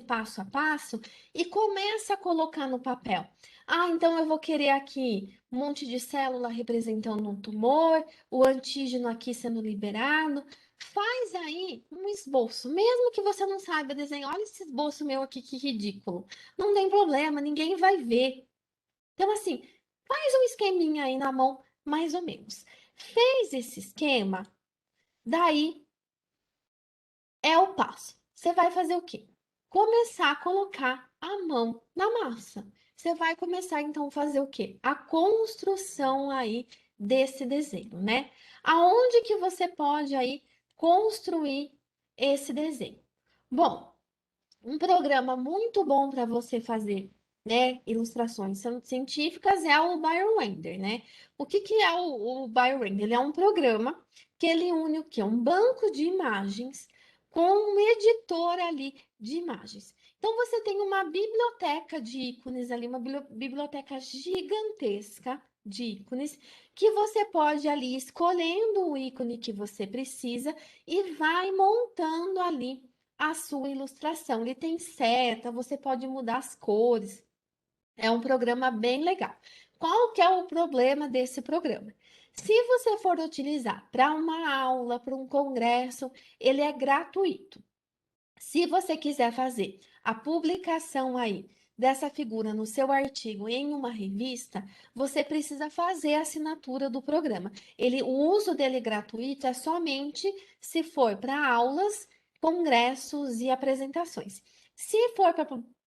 passo a passo e começa a colocar no papel. Ah, então eu vou querer aqui um monte de célula representando um tumor, o antígeno aqui sendo liberado. Faz aí um esboço, mesmo que você não saiba desenhar. Olha esse esboço meu aqui, que ridículo. Não tem problema, ninguém vai ver. Então, assim, faz um esqueminha aí na mão, mais ou menos. Fez esse esquema, daí é o passo. Você vai fazer o quê? Começar a colocar a mão na massa. Você vai começar então a fazer o quê? A construção aí desse desenho, né? Aonde que você pode aí construir esse desenho? Bom, um programa muito bom para você fazer, né, ilustrações científicas é o BioRender, né? O que que é o BioRender? Ele é um programa que ele une o quê? Um banco de imagens com um editor ali de imagens. Então você tem uma biblioteca de ícones ali, uma biblioteca gigantesca de ícones que você pode ali escolhendo o ícone que você precisa e vai montando ali a sua ilustração. Ele tem seta, você pode mudar as cores. É um programa bem legal. Qual que é o problema desse programa? Se você for utilizar para uma aula, para um congresso, ele é gratuito. Se você quiser fazer a publicação aí dessa figura no seu artigo em uma revista, você precisa fazer a assinatura do programa. O uso dele gratuito é somente se for para aulas, congressos e apresentações. Se for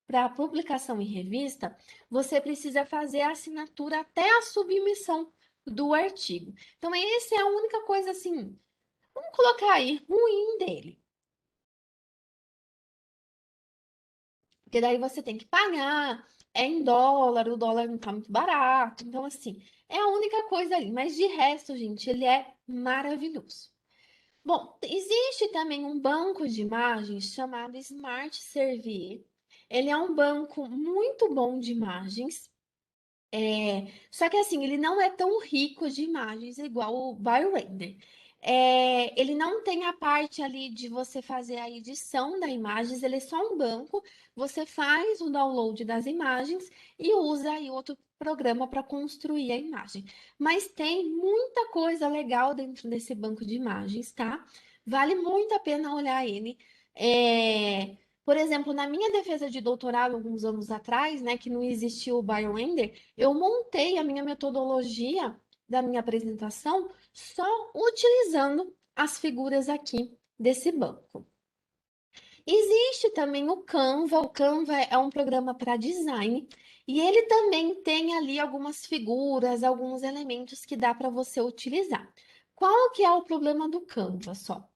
para publicação em revista, você precisa fazer a assinatura até a submissão do artigo. Então, essa é a única coisa assim, vamos colocar aí, ruim dele. Porque daí você tem que pagar, é em dólar, o dólar não tá muito barato. Então, assim, é a única coisa ali. Mas de resto, gente, ele é maravilhoso. Bom, existe também um banco de imagens chamado Smart Survey. Ele é um banco muito bom de imagens. Só que assim, ele não é tão rico de imagens igual o BioRender. Ele não tem a parte ali de você fazer a edição da imagens, ele é só um banco. Você faz o download das imagens e usa aí outro programa para construir a imagem. Mas tem muita coisa legal dentro desse banco de imagens, tá? Vale muito a pena olhar ele. É, Por exemplo, na minha defesa de doutorado, alguns anos atrás, né, que não existia o BioRender, eu montei a minha metodologia da minha apresentação só utilizando as figuras aqui desse banco. Existe também o Canva. O Canva é um programa para design e ele também tem ali algumas figuras, alguns elementos que dá para você utilizar. Qual que é o problema do Canva só?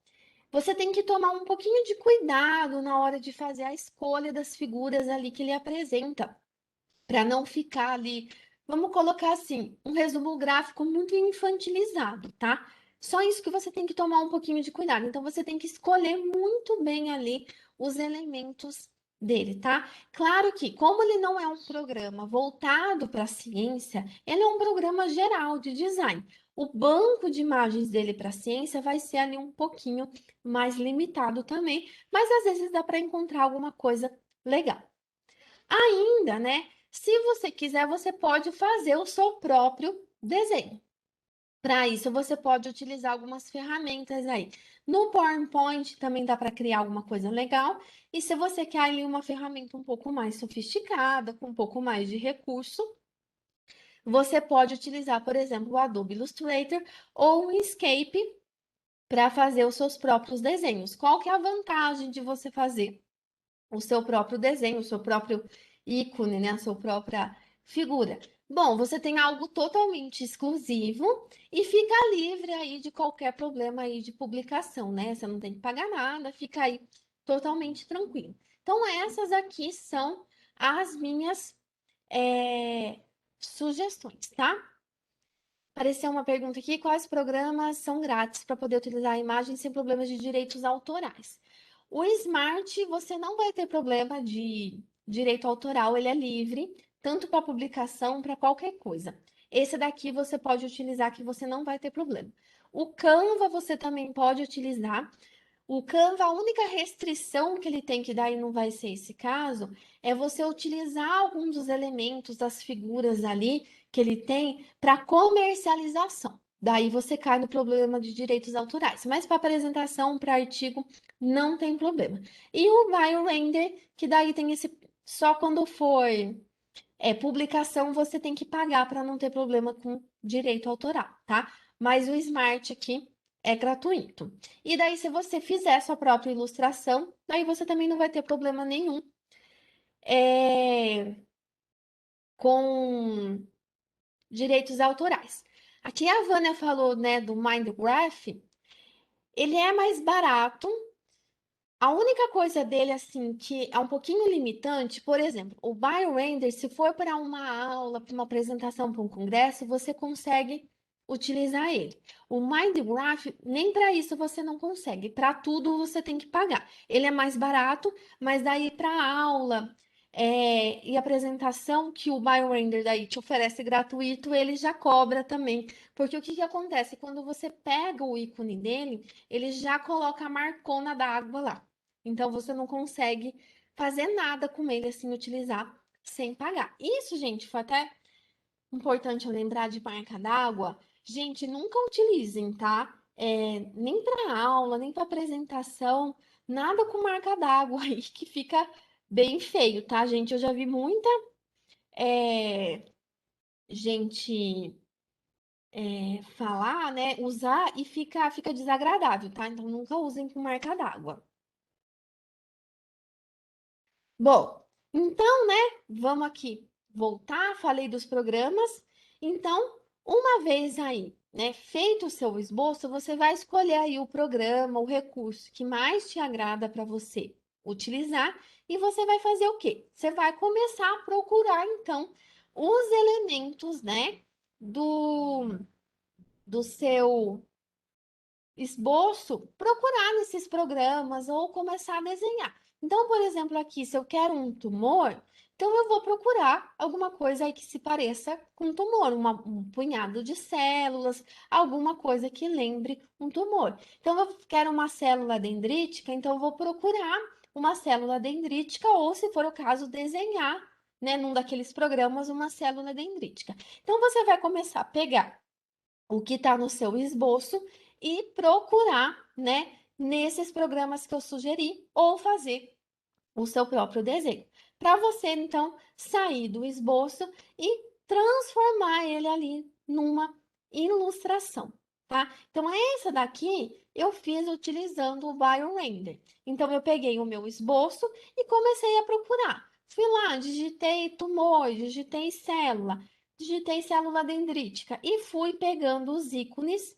Você tem que tomar um pouquinho de cuidado na hora de fazer a escolha das figuras ali que ele apresenta para não ficar ali, vamos colocar assim, um resumo gráfico muito infantilizado, tá? Só isso que você tem que tomar um pouquinho de cuidado. Então, você tem que escolher muito bem ali os elementos dele, tá? Claro que, como ele não é um programa voltado para a ciência, ele é um programa geral de design. o banco de imagens dele para ciência vai ser ali um pouquinho mais limitado também, mas às vezes dá para encontrar alguma coisa legal. Ainda, né? Se você quiser, você pode fazer o seu próprio desenho. Para isso, você pode utilizar algumas ferramentas aí. No PowerPoint também dá para criar alguma coisa legal. E se você quer ali uma ferramenta um pouco mais sofisticada, com um pouco mais de recurso, você pode utilizar, por exemplo, o Adobe Illustrator ou o Inkscape para fazer os seus próprios desenhos. Qual que é a vantagem de você fazer o seu próprio desenho, o seu próprio ícone, né, a sua própria figura? Bom, você tem algo totalmente exclusivo e fica livre aí de qualquer problema aí de publicação, né? Você não tem que pagar nada, fica aí totalmente tranquilo. Então, essas aqui são as minhas sugestões, tá? Apareceu uma pergunta aqui: quais programas são grátis para poder utilizar a imagem sem problemas de direitos autorais? O Smart, você não vai ter problema de direito autoral, ele é livre, tanto para publicação, para qualquer coisa. Esse daqui você pode utilizar que você não vai ter problema. O Canva você também pode utilizar. O Canva, a única restrição que ele tem, que daí não vai ser esse caso, é você utilizar alguns dos elementos das figuras ali que ele tem para comercialização. Daí você cai no problema de direitos autorais. Mas para apresentação, para artigo, não tem problema. E o BioRender, que daí tem esse. Só quando for publicação, você tem que pagar para não ter problema com direito autoral, tá? Mas o Smart aqui é gratuito. E daí, se você fizer sua própria ilustração, daí você também não vai ter problema nenhum com direitos autorais. Aqui a Vânia falou, né, do Mindgraph. Ele é mais barato. A única coisa dele, assim, que é um pouquinho limitante, por exemplo, o BioRender, se for para uma aula, para uma apresentação, para um congresso, você consegue utilizar ele. O MindGraph, nem para isso você não consegue. Para tudo você tem que pagar. Ele é mais barato, mas daí para aula e apresentação que o BioRender daí te oferece gratuito, ele já cobra também. Porque o que que acontece? Quando você pega o ícone dele, ele já coloca a marcona d'água lá. Então você não consegue fazer nada com ele assim, utilizar sem pagar. Isso, gente, foi até importante eu lembrar de marca d'água. Gente, nunca utilizem, tá? Nem para aula, nem para apresentação, nada com marca d'água aí que fica bem feio, tá, gente? Eu já vi muita gente falar, né? Usar e fica desagradável, tá? Então nunca usem com marca d'água. Bom, então, né, vamos aqui voltar, falei dos programas. Então, uma vez aí, né, feito o seu esboço, você vai escolher aí o programa, o recurso que mais te agrada para você utilizar e você vai fazer o quê? Você vai começar a procurar, então, os elementos, né, do seu esboço, procurar nesses programas ou começar a desenhar. Então, por exemplo, aqui, se eu quero um tumor, então eu vou procurar alguma coisa aí que se pareça com um tumor, um punhado de células, alguma coisa que lembre um tumor. Então, eu quero uma célula dendrítica, então eu vou procurar uma célula dendrítica, ou, se for o caso, desenhar, né, num daqueles programas, uma célula dendrítica. Então, você vai começar a pegar o que está no seu esboço e procurar, né, nesses programas que eu sugeri, ou fazer o seu próprio desenho. Para você, então, sair do esboço e transformar ele ali numa ilustração, tá? Então, essa daqui eu fiz utilizando o BioRender. Então, eu peguei o meu esboço e comecei a procurar. Fui lá, digitei tumor, digitei célula dendrítica e fui pegando os ícones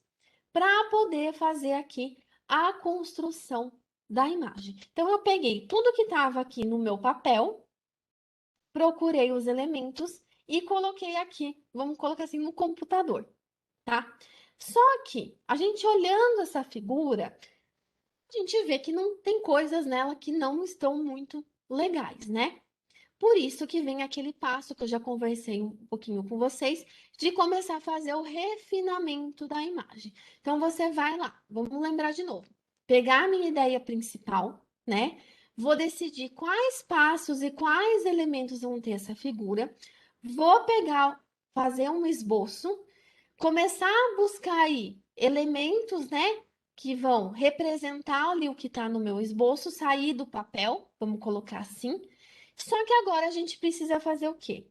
para poder fazer aqui a construção da imagem. Então, eu peguei tudo que estava aqui no meu papel, procurei os elementos e coloquei aqui, vamos colocar assim, no computador, tá? Só que a gente olhando essa figura, a gente vê que não tem coisas nela que não estão muito legais, né? Por isso que vem aquele passo que eu já conversei um pouquinho com vocês, de começar a fazer o refinamento da imagem. Então, você vai lá, vamos lembrar de novo. Pegar a minha ideia principal, né? Vou decidir quais passos e quais elementos vão ter essa figura. Vou pegar, fazer um esboço, começar a buscar aí elementos, né? Que vão representar ali o que está no meu esboço, sair do papel, vamos colocar assim. Só que agora a gente precisa fazer o quê?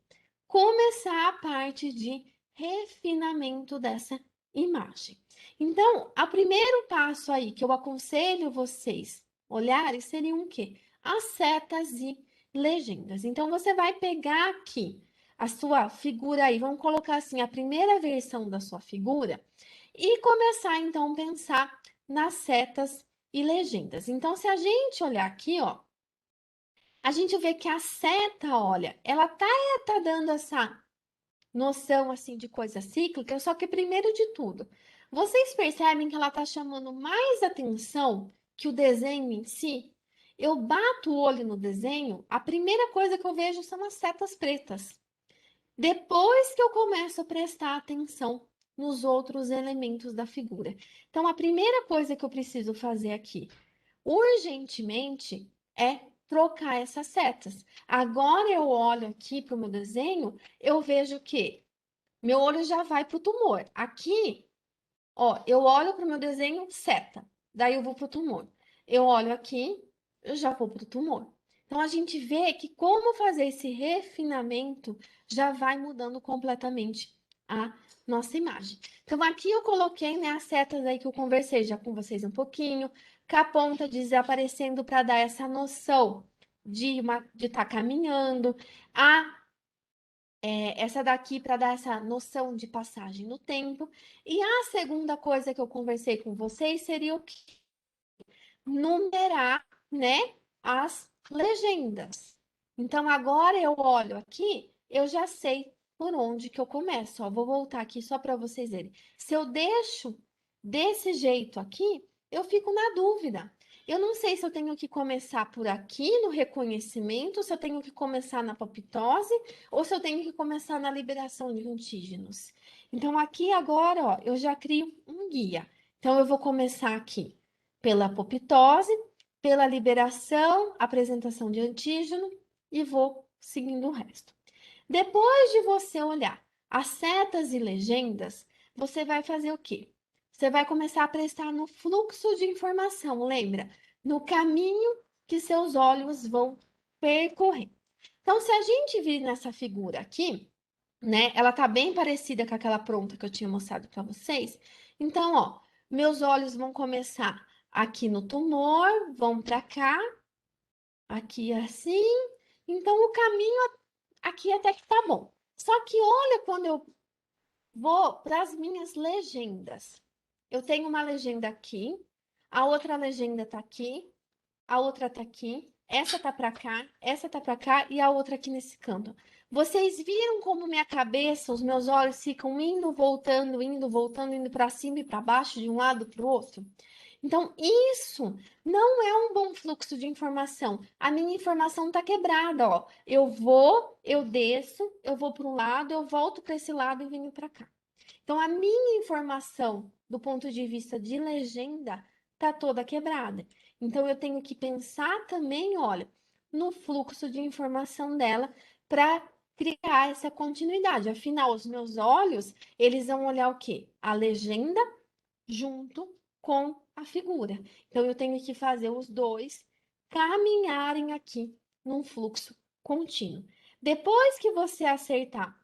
Começar a parte de refinamento dessa imagem. Então, o primeiro passo aí que eu aconselho vocês olharem seriam o quê? As setas e legendas. Então, você vai pegar aqui a sua figura aí, vamos colocar assim, a primeira versão da sua figura e começar então a pensar nas setas e legendas. Então, se a gente olhar aqui, ó, a gente vê que a seta, olha, ela tá dando essa noção assim de coisa cíclica, só que primeiro de tudo, vocês percebem que ela tá chamando mais atenção que o desenho em si? Eu bato o olho no desenho, a primeira coisa que eu vejo são as setas pretas. Depois que eu começo a prestar atenção nos outros elementos da figura. Então, a primeira coisa que eu preciso fazer aqui, urgentemente, é trocar essas setas. Agora eu olho aqui para o meu desenho, eu vejo que meu olho já vai para o tumor. Aqui, ó, eu olho para o meu desenho, seta. Daí eu vou para o tumor. Eu olho aqui, eu já vou para o tumor. Então, a gente vê que como fazer esse refinamento já vai mudando completamente a nossa imagem. Então, aqui eu coloquei, né, as setas aí que eu conversei já com vocês um pouquinho, com a ponta desaparecendo para dar essa noção de estar caminhando, a essa daqui para dar essa noção de passagem no tempo. E a segunda coisa que eu conversei com vocês seria o que? Numerar, né, as legendas. Então, agora eu olho aqui, eu já sei por onde que eu começo. Ó, vou voltar aqui só para vocês verem. Se eu deixo desse jeito aqui, eu fico na dúvida. Eu não sei se eu tenho que começar por aqui no reconhecimento, se eu tenho que começar na apoptose ou se eu tenho que começar na liberação de antígenos. Então, aqui agora, ó, eu já crio um guia. Então, eu vou começar aqui pela apoptose, pela liberação, apresentação de antígeno e vou seguindo o resto. Depois de você olhar as setas e legendas, você vai fazer o quê? Você vai começar a prestar no fluxo de informação, lembra? No caminho que seus olhos vão percorrer. Então, se a gente vir nessa figura aqui, né? Ela tá bem parecida com aquela pronta que eu tinha mostrado para vocês. Então, ó, meus olhos vão começar aqui no tumor, vão para cá, aqui assim. Então, o caminho aqui até que tá bom. Só que olha quando eu vou para as minhas legendas. Eu tenho uma legenda aqui, a outra legenda tá aqui, a outra tá aqui, essa tá para cá, essa tá para cá e a outra aqui nesse canto. Vocês viram como minha cabeça, os meus olhos ficam indo, voltando, indo para cima e para baixo, de um lado para o outro? Então, isso não é um bom fluxo de informação. A minha informação está quebrada, ó. Eu vou, eu desço, eu vou para um lado, eu volto para esse lado e venho para cá. Então, a minha informação, do ponto de vista de legenda, está toda quebrada. Então, eu tenho que pensar também, olha, no fluxo de informação dela para criar essa continuidade. Afinal, os meus olhos, eles vão olhar o quê? A legenda junto com a figura. Então, eu tenho que fazer os dois caminharem aqui num fluxo contínuo. Depois que você acertar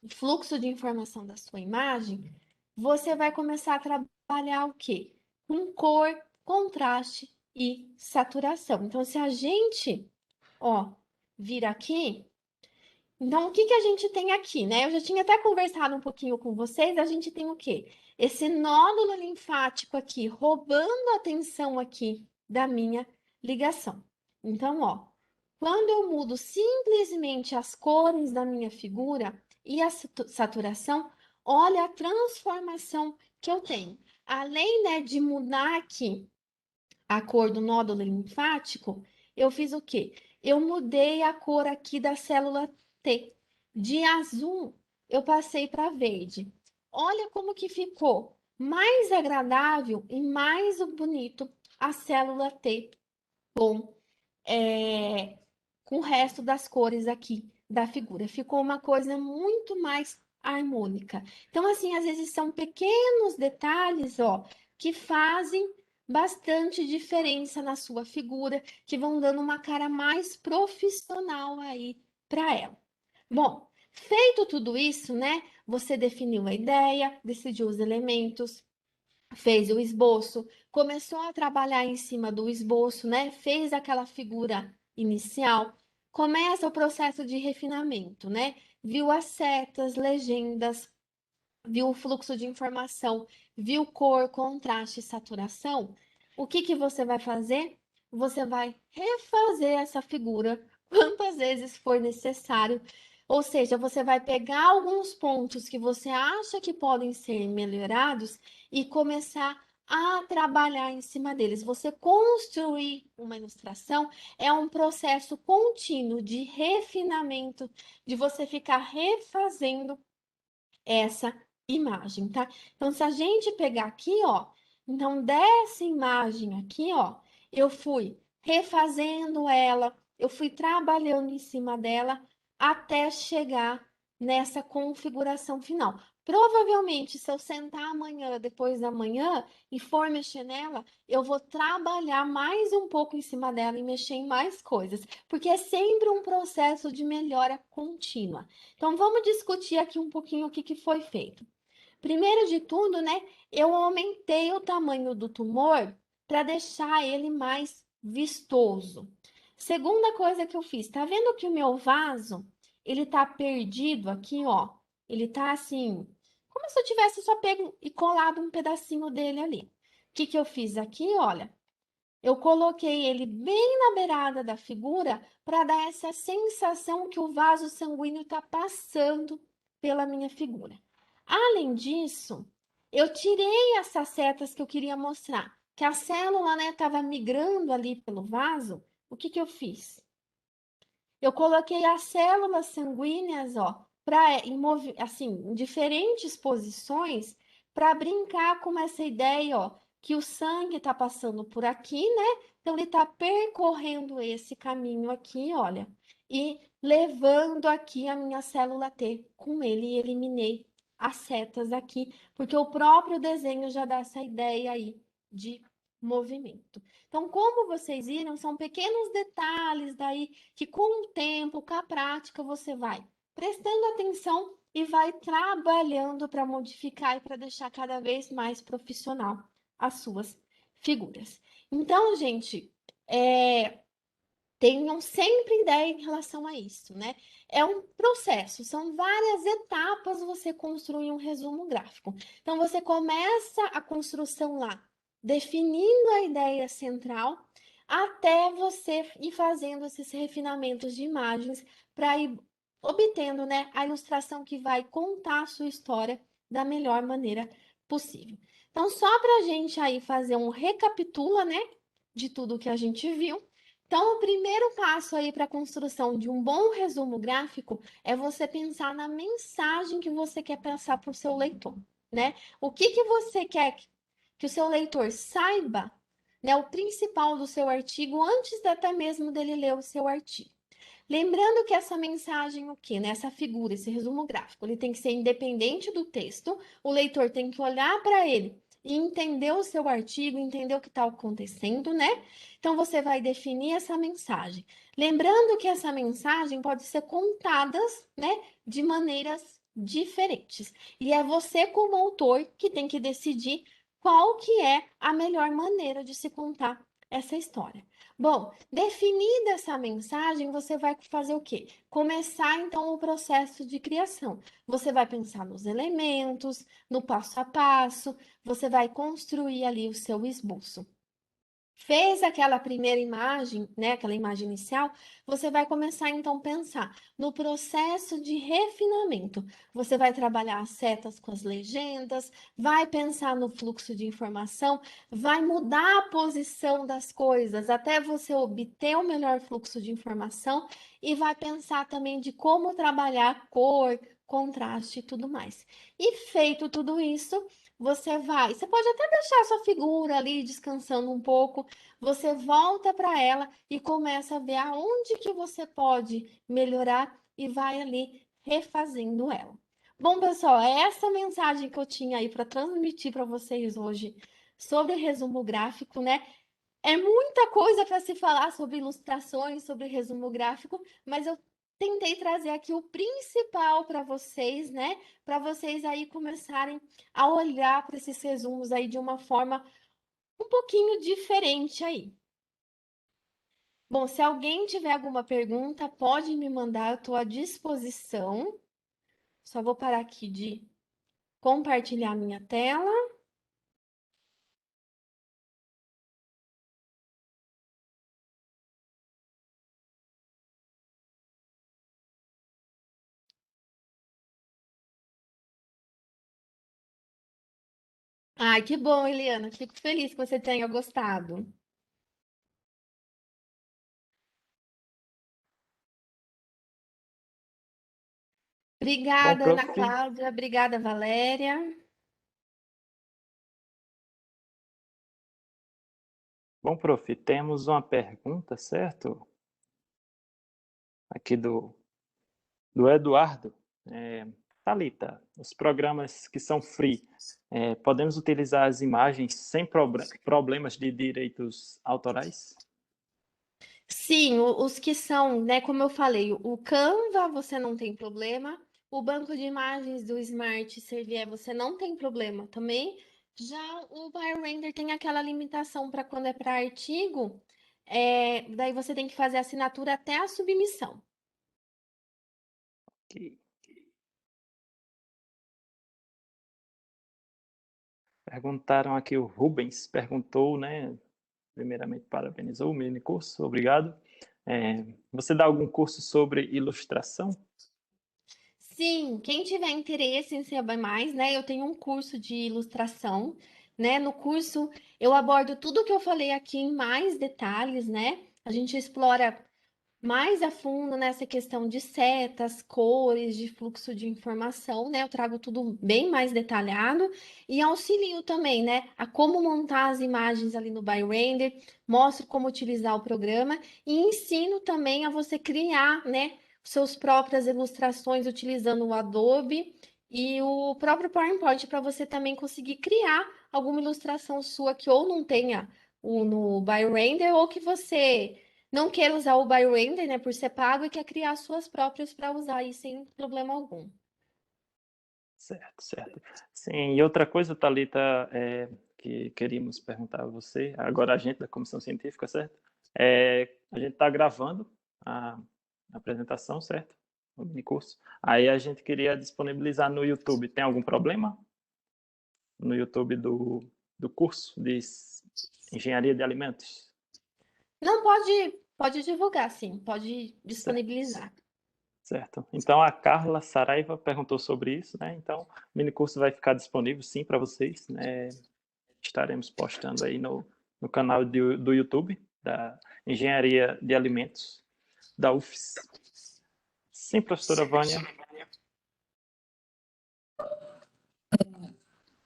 o fluxo de informação da sua imagem, você vai começar a trabalhar o quê? Com cor, contraste e saturação. Então, se a gente, ó, vir aqui, então o que que a gente tem aqui, né? Eu já tinha até conversado um pouquinho com vocês, a gente tem o quê? Esse nódulo linfático aqui, roubando a atenção aqui da minha ligação. Então, ó, quando eu mudo simplesmente as cores da minha figura e a saturação, olha a transformação que eu tenho. Além, né, de mudar aqui a cor do nódulo linfático, eu fiz o quê? eu mudei a cor aqui da célula T. De azul, eu passei para verde. Olha como que ficou mais agradável e mais bonito a célula T com, é, com o resto das cores aqui da figura. Ficou uma coisa muito mais harmônica. Então, assim, às vezes são pequenos detalhes, ó, que fazem bastante diferença na sua figura, que vão dando uma cara mais profissional aí para ela. Bom, feito tudo isso, né? Você definiu a ideia, decidiu os elementos, fez o esboço, começou a trabalhar em cima do esboço, né? Fez aquela figura inicial. Começa o processo de refinamento, né? Viu as setas, legendas, viu o fluxo de informação, viu cor, contraste, saturação. O que que você vai fazer? Você vai refazer essa figura quantas vezes for necessário. Ou seja, você vai pegar alguns pontos que você acha que podem ser melhorados e começar a trabalhar em cima deles. Você construir uma ilustração é um processo contínuo de refinamento, de você ficar refazendo essa imagem, tá? Então, se a gente pegar aqui, ó, então dessa imagem aqui, ó, eu fui refazendo ela, eu fui trabalhando em cima dela até chegar nessa configuração final. Provavelmente, se eu sentar amanhã, depois da manhã, e for mexer nela, eu vou trabalhar mais um pouco em cima dela e mexer em mais coisas, porque é sempre um processo de melhora contínua. Então, vamos discutir aqui um pouquinho o que que foi feito. Primeiro de tudo, né, eu aumentei o tamanho do tumor para deixar ele mais vistoso. Segunda coisa que eu fiz, tá vendo que o meu vaso, ele tá perdido aqui, ó? Ele tá assim, como se eu tivesse só pego e colado um pedacinho dele ali. O que que eu fiz aqui, olha? Eu coloquei ele bem na beirada da figura para dar essa sensação que o vaso sanguíneo está passando pela minha figura. Além disso, eu tirei essas setas que eu queria mostrar, que a célula, né, estava migrando ali pelo vaso. O que que eu fiz? Eu coloquei as células sanguíneas, ó, para assim, em diferentes posições, para brincar com essa ideia, ó, que o sangue está passando por aqui, né? Então ele está percorrendo esse caminho aqui, olha, e levando aqui a minha célula T com ele e eliminei as setas aqui, porque o próprio desenho já dá essa ideia aí de movimento. Então, como vocês viram, são pequenos detalhes daí que com o tempo, com a prática, você vai prestando atenção e vai trabalhando para modificar e para deixar cada vez mais profissional as suas figuras. Então, gente, tenham sempre ideia em relação a isso, né? É um processo, são várias etapas você construir um resumo gráfico. Então, você começa a construção lá, definindo a ideia central, até você ir fazendo esses refinamentos de imagens para ir obtendo, né, a ilustração que vai contar a sua história da melhor maneira possível. Então, só para a gente aí fazer um recapitula, né, de tudo que a gente viu. Então, o primeiro passo aí para a construção de um bom resumo gráfico é você pensar na mensagem que você quer passar para o seu leitor, né? O que que você quer que o seu leitor saiba, né? O principal do seu artigo antes até mesmo dele ler o seu artigo. Lembrando que essa mensagem, o quê? Né? Essa figura, esse resumo gráfico, ele tem que ser independente do texto, o leitor tem que olhar para ele e entender o seu artigo, entender o que está acontecendo, né? Então, você vai definir essa mensagem. Lembrando que essa mensagem pode ser contadas, né, de maneiras diferentes. E é você, como autor, que tem que decidir qual que é a melhor maneira de se contar essa história. Bom, definida essa mensagem, você vai fazer o quê? Começar então o processo de criação. Você vai pensar nos elementos, no passo a passo, você vai construir ali o seu esboço. Fez aquela primeira imagem, né, aquela imagem inicial, você vai começar então a pensar no processo de refinamento. Você vai trabalhar as setas com as legendas, vai pensar no fluxo de informação, vai mudar a posição das coisas até você obter o melhor fluxo de informação e vai pensar também de como trabalhar cor, contraste e tudo mais. E feito tudo isso, você pode até deixar a sua figura ali descansando um pouco, você volta para ela e começa a ver aonde que você pode melhorar e vai ali refazendo ela. Bom, pessoal, é essa mensagem que eu tinha aí para transmitir para vocês hoje sobre resumo gráfico, né? É muita coisa para se falar sobre ilustrações, sobre resumo gráfico, mas eu tentei trazer aqui o principal para vocês, né? Para vocês aí começarem a olhar para esses resumos aí de uma forma um pouquinho diferente aí. Bom, se alguém tiver alguma pergunta, pode me mandar, eu estou à disposição. Só vou parar aqui de compartilhar minha tela. Ai, que bom, Eliana. Fico feliz que você tenha gostado. Bom, Obrigada, prof. Ana Cláudia. Obrigada, Valéria. Bom, prof, temos uma pergunta, certo? Aqui do Eduardo. Thalita, os programas que são free, podemos utilizar as imagens sem problemas de direitos autorais? Sim, os que são, né, como eu falei, o Canva você não tem problema, o banco de imagens do Smart Servier você não tem problema também. Já o BioRender tem aquela limitação para quando é para artigo, daí você tem que fazer a assinatura até a submissão. Que perguntaram aqui, o Rubens perguntou, né? Primeiramente, parabenizou o mini curso, obrigado. Você dá algum curso sobre ilustração? Sim, quem tiver interesse em saber mais, né? Eu tenho um curso de ilustração, né? No curso eu abordo tudo que eu falei aqui em mais detalhes, né? A gente explora mais a fundo nessa questão de setas, cores, de fluxo de informação, né? Eu trago tudo bem mais detalhado e auxilio também, né, a como montar as imagens ali no ByRender, mostro como utilizar o programa e ensino também a você criar, né, suas próprias ilustrações utilizando o Adobe e o próprio PowerPoint para você também conseguir criar alguma ilustração sua que ou não tenha no ByRender ou que você não queira usar o BioRender, né, por ser pago e quer criar suas próprias para usar aí sem problema algum. Certo, certo. Sim, e outra coisa, Thalita, que queríamos perguntar a você, agora a gente da comissão científica, certo? A gente está gravando a apresentação, certo? O mini curso. Aí a gente queria disponibilizar no YouTube. Tem algum problema no YouTube do curso de Engenharia de Alimentos? Não pode divulgar, sim, pode Certo. disponibilizar. Certo. Então a Carla Saraiva perguntou sobre isso, né? Então o mini curso vai ficar disponível sim para vocês, né? Estaremos postando aí no canal do YouTube da Engenharia de Alimentos da UFES. Sim, professora Vânia.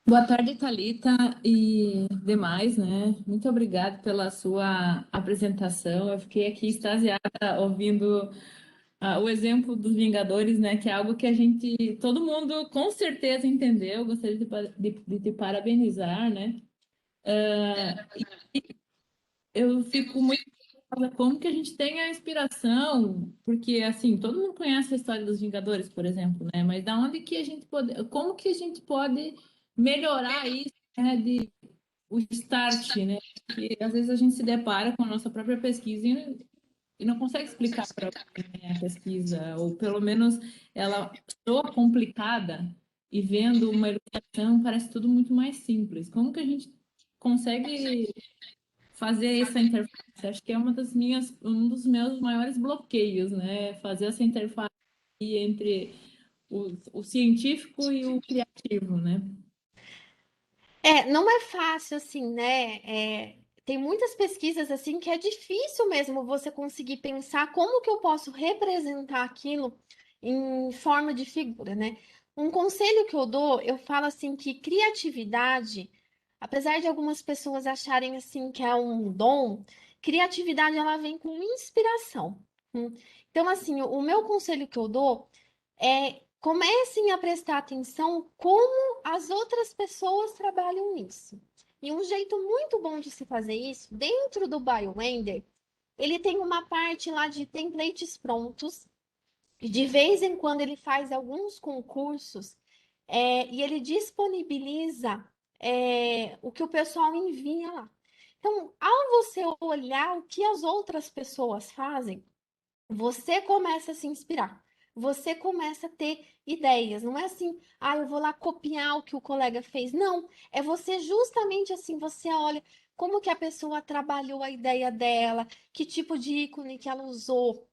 Boa tarde, Thalita e demais, né? Muito obrigada pela sua apresentação. Eu fiquei aqui extasiada ouvindo o exemplo dos Vingadores, né? Que é algo que todo mundo com certeza entendeu. Gostaria de te parabenizar, né? Eu fico muito curiosa como que a gente tem a inspiração, porque assim, todo mundo conhece a história dos Vingadores, por exemplo, né? Mas da onde que a gente pode, como que a gente pode melhorar isso, né? O start, né? Que às vezes a gente se depara com a nossa própria pesquisa e não consegue explicar para alguém, né, a pesquisa, ou pelo menos ela soa complicada e vendo uma ilustração parece tudo muito mais simples. Como que a gente consegue fazer essa interface. Acho que é um dos meus maiores bloqueios, né? Fazer essa interface entre o científico e o criativo, né? Não é fácil assim, né? Tem muitas pesquisas assim que é difícil mesmo você conseguir pensar como que eu posso representar aquilo em forma de figura, né? Um conselho que eu dou, eu falo assim que criatividade, apesar de algumas pessoas acharem assim que é um dom, criatividade ela vem com inspiração. Hum. Então, assim, o meu conselho que eu dou é comecem a prestar atenção como as outras pessoas trabalham nisso. E um jeito muito bom de se fazer isso, dentro do BioRender, ele tem uma parte lá de templates prontos, e de vez em quando ele faz alguns concursos, e ele disponibiliza o que o pessoal envia lá. Então, ao você olhar o que as outras pessoas fazem, você começa a se inspirar. Você começa a ter ideias. Não é assim, eu vou lá copiar o que o colega fez. Não, é você justamente assim, você olha como que a pessoa trabalhou a ideia dela, que tipo de ícone que ela usou,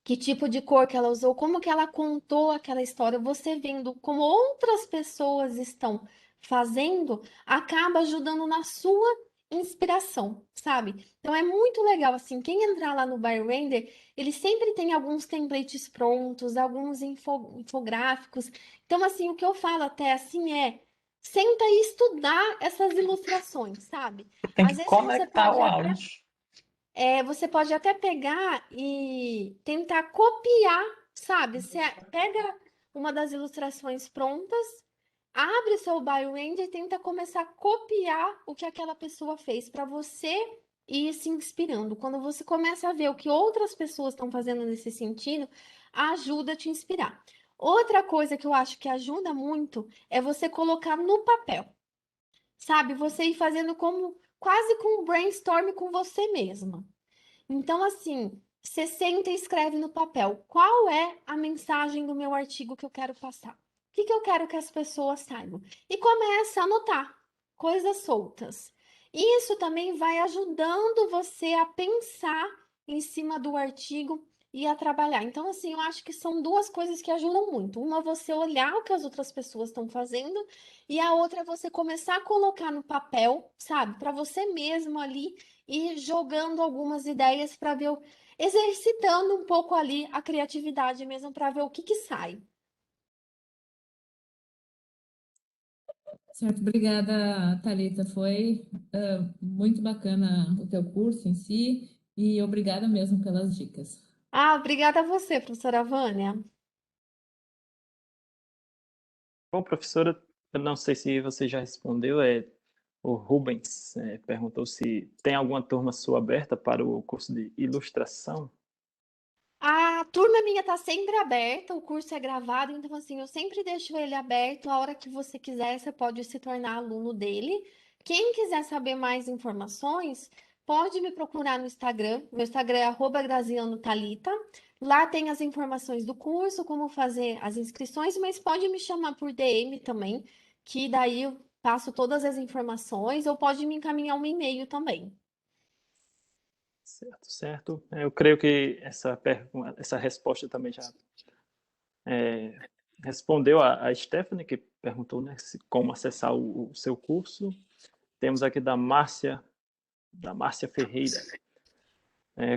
que tipo de cor que ela usou, como que ela contou aquela história. Você vendo como outras pessoas estão fazendo, acaba ajudando na sua inspiração, sabe? Então é muito legal assim, quem entrar lá no BioRender, ele sempre tem alguns templates prontos, alguns infográficos. Então assim, o que eu falo até assim senta e estudar essas ilustrações, sabe? Tem Às que vezes você conectar pode o até áudio. você pode até pegar e tentar copiar, sabe? Você pega uma das ilustrações prontas, abre seu BioRender e tenta começar a copiar o que aquela pessoa fez para você ir se inspirando. Quando você começa a ver o que outras pessoas estão fazendo nesse sentido, ajuda a te inspirar. Outra coisa que eu acho que ajuda muito é você colocar no papel, sabe? Você ir fazendo como quase com um brainstorm com você mesma. Então, assim, você senta e escreve no papel qual é a mensagem do meu artigo que eu quero passar. O que que eu quero que as pessoas saibam? E começa a anotar coisas soltas. Isso também vai ajudando você a pensar em cima do artigo e a trabalhar. Então, assim, eu acho que são duas coisas que ajudam muito. Uma, você olhar o que as outras pessoas estão fazendo, e a outra é você começar a colocar no papel, sabe, para você mesmo ali e jogando algumas ideias para ver, exercitando um pouco ali a criatividade mesmo para ver o que que sai. Certo, obrigada, Thalita. Foi muito bacana o teu curso em si e obrigada mesmo pelas dicas. Obrigada a você, professora Vânia. Bom, professora, eu não sei se você já respondeu, o Rubens perguntou se tem alguma turma sua aberta para o curso de ilustração. A turma minha está sempre aberta, o curso é gravado, então assim, eu sempre deixo ele aberto. A hora que você quiser, você pode se tornar aluno dele. Quem quiser saber mais informações, pode me procurar no Instagram. Meu Instagram é @grazianotalita. Lá tem as informações do curso, como fazer as inscrições, mas pode me chamar por DM também, que daí eu passo todas as informações, ou pode me encaminhar um e-mail também. Certo, certo. Eu creio que essa resposta também já respondeu a Stephanie, que perguntou, né, como acessar o seu curso. Temos aqui da Márcia Ferreira.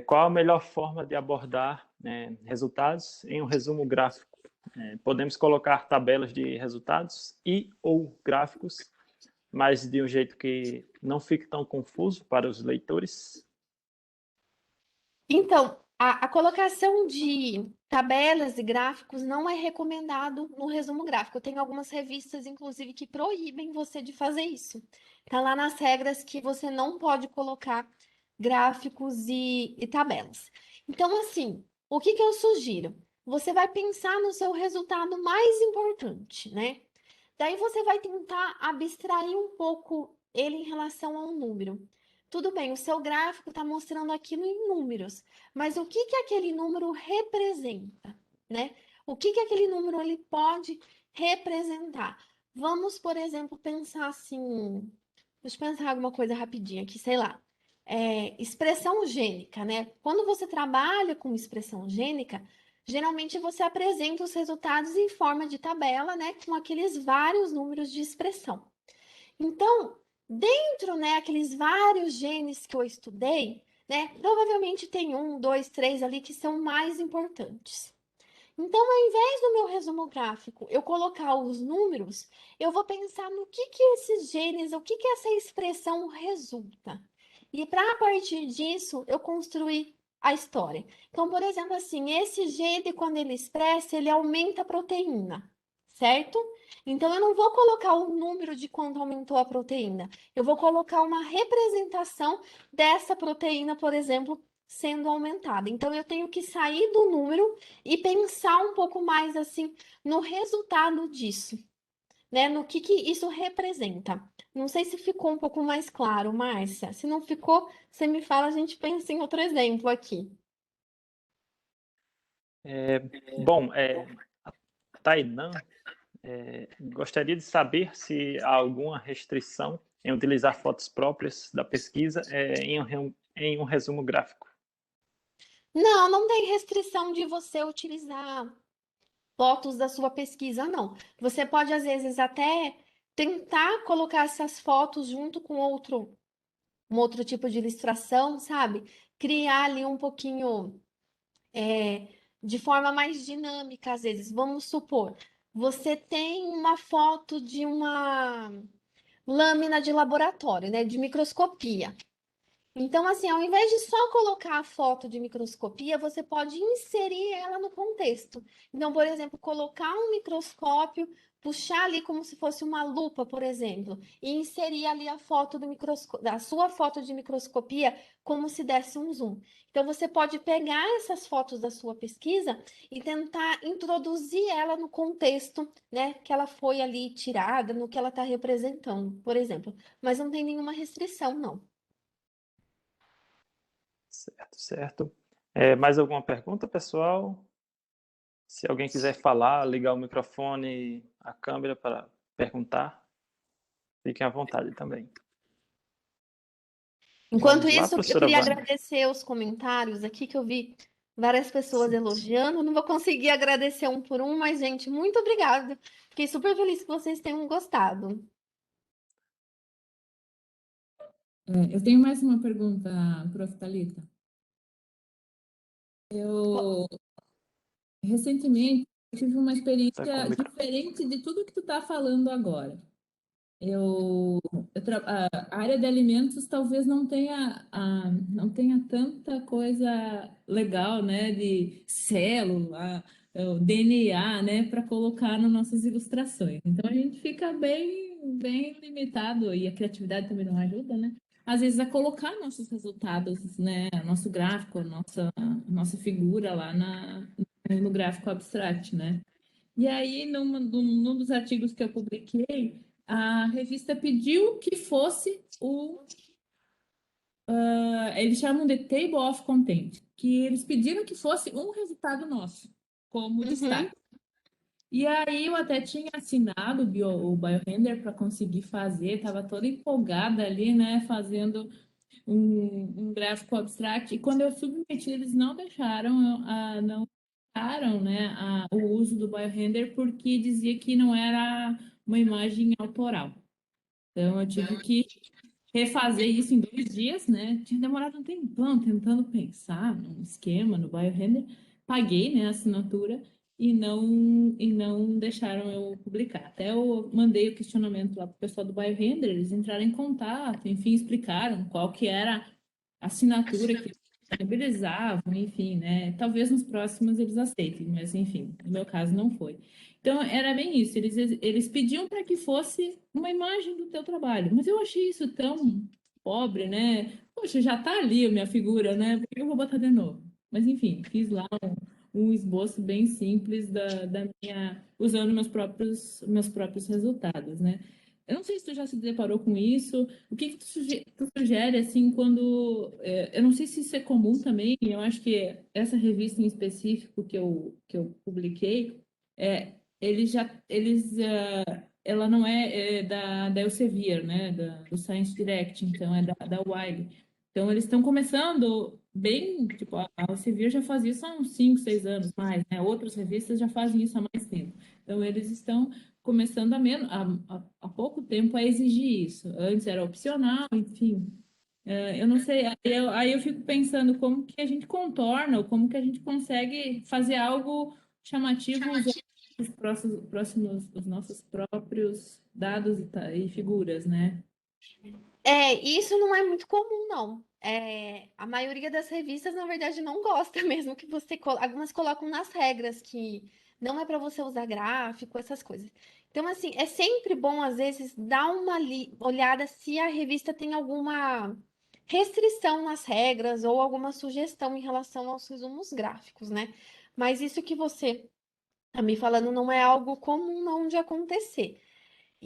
Qual a melhor forma de abordar resultados em um resumo gráfico? Podemos colocar tabelas de resultados e ou gráficos, mas de um jeito que não fique tão confuso para os leitores? Então, a colocação de tabelas e gráficos não é recomendado no resumo gráfico. Tem algumas revistas, inclusive, que proíbem você de fazer isso. Está lá nas regras que você não pode colocar gráficos e tabelas. Então, assim, o que que eu sugiro? Você vai pensar no seu resultado mais importante, né? Daí você vai tentar abstrair um pouco ele em relação ao número. Tudo bem, o seu gráfico está mostrando aquilo em números, mas o que que aquele número representa, né? O que que aquele número ele pode representar? Vamos, por exemplo, pensar assim, deixa eu pensar alguma coisa rapidinho aqui, sei lá. expressão gênica, né? Quando você trabalha com expressão gênica, geralmente você apresenta os resultados em forma de tabela, né? Com aqueles vários números de expressão. Então, dentro, né, aqueles vários genes que eu estudei, né? Provavelmente tem um, dois, três ali que são mais importantes. Então, ao invés do meu resumo gráfico eu colocar os números, eu vou pensar no que esses genes, o que essa expressão resulta. E para a partir disso, eu construir a história. Então, por exemplo, assim, esse gene, quando ele expressa, ele aumenta a proteína, certo? Então, eu não vou colocar o número de quanto aumentou a proteína. Eu vou colocar uma representação dessa proteína, por exemplo, sendo aumentada. Então, eu tenho que sair do número e pensar um pouco mais assim no resultado disso, né? No que isso representa. Não sei se ficou um pouco mais claro, Márcia. Se não ficou, você me fala, a gente pensa em outro exemplo aqui. Bom, a Tainan gostaria de saber se há alguma restrição em utilizar fotos próprias da pesquisa em um resumo gráfico. Não, não tem restrição de você utilizar fotos da sua pesquisa, não. Você pode, às vezes, até tentar colocar essas fotos junto com um outro tipo de ilustração, sabe? Criar ali um pouquinho de forma mais dinâmica, às vezes. Vamos supor, você tem uma foto de uma lâmina de laboratório, né? De microscopia. Então, assim, ao invés de só colocar a foto de microscopia, você pode inserir ela no contexto. Então, por exemplo, colocar um microscópio, puxar ali como se fosse uma lupa, por exemplo, e inserir ali a foto da sua foto de microscopia como se desse um zoom. Então, você pode pegar essas fotos da sua pesquisa e tentar introduzir ela no contexto, né, que ela foi ali tirada, no que ela está representando, por exemplo. Mas não tem nenhuma restrição, não. Certo, certo. Mais alguma pergunta, pessoal? Se alguém quiser falar, ligar o microfone e a câmera para perguntar, fiquem à vontade também. Enquanto Vamos lá, isso, eu professora queria Vânia. agradecer os comentários aqui, que eu vi várias pessoas Sim. elogiando. Não vou conseguir agradecer um por um, mas, gente, muito obrigada. Fiquei super feliz que vocês tenham gostado. Eu tenho mais uma pergunta, prof. Thalita. Eu recentemente tive uma Tá com o experiência microfone. diferente de tudo que tu está falando agora. A área de alimentos talvez não tenha tanta coisa legal, né, de célula, o DNA, né, para colocar nas nossas ilustrações. Então a gente fica bem limitado e a criatividade também não ajuda, né? Às vezes a colocar nossos resultados, né, nosso gráfico, a nossa figura lá no gráfico abstract, né? E aí, num dos artigos que eu publiquei, a revista pediu que fosse eles chamam de Table of Content, que eles pediram que fosse um resultado nosso, como Uhum. destaque. E aí eu até tinha assinado o Biorender para conseguir fazer, estava toda empolgada ali, né, fazendo um gráfico abstract, e quando eu submeti, eles não deixaram, não deixaram, né, o uso do Biorender porque dizia que não era uma imagem autoral. Então, eu tive que refazer isso em 2 dias, né? Tinha demorado um tempão tentando pensar num esquema no Biorender. Paguei, né, a assinatura e não deixaram eu publicar. Até eu mandei o questionamento lá para o pessoal do Biorender, eles entraram em contato, enfim, explicaram qual que era a assinatura que eles disponibilizavam, enfim, né? Talvez nos próximos eles aceitem, mas enfim, no meu caso não foi. Então, era bem isso. Eles pediam para que fosse uma imagem do teu trabalho, mas eu achei isso tão pobre, né? Poxa, já está ali a minha figura, né? Por que eu vou botar de novo? Mas, enfim, fiz lá um esboço bem simples da minha, usando meus próprios resultados, né? Eu não sei se tu já se deparou com isso. O que tu sugere, assim, quando... eu não sei se isso é comum também. Eu acho que essa revista em específico que eu publiquei, ela não é da Elsevier, né, do Science Direct, então é da Wiley. Então, eles estão começando bem, tipo, a Elsevier já faz isso há uns 5, 6 anos mais, né? Outras revistas já fazem isso há mais tempo. Então, eles estão começando há pouco tempo a exigir isso. Antes era opcional, enfim. Eu não sei, aí eu fico pensando como que a gente contorna, ou como que a gente consegue fazer algo chamativo usando os nossos próprios dados e figuras, né? Isso não é muito comum, não. A maioria das revistas, na verdade, não gosta mesmo que você. Algumas colocam nas regras que não é para você usar gráfico, essas coisas. Então, assim, é sempre bom, às vezes, dar uma olhada se a revista tem alguma restrição nas regras ou alguma sugestão em relação aos resumos gráficos, né? Mas isso que você tá me falando não é algo comum, não, de acontecer.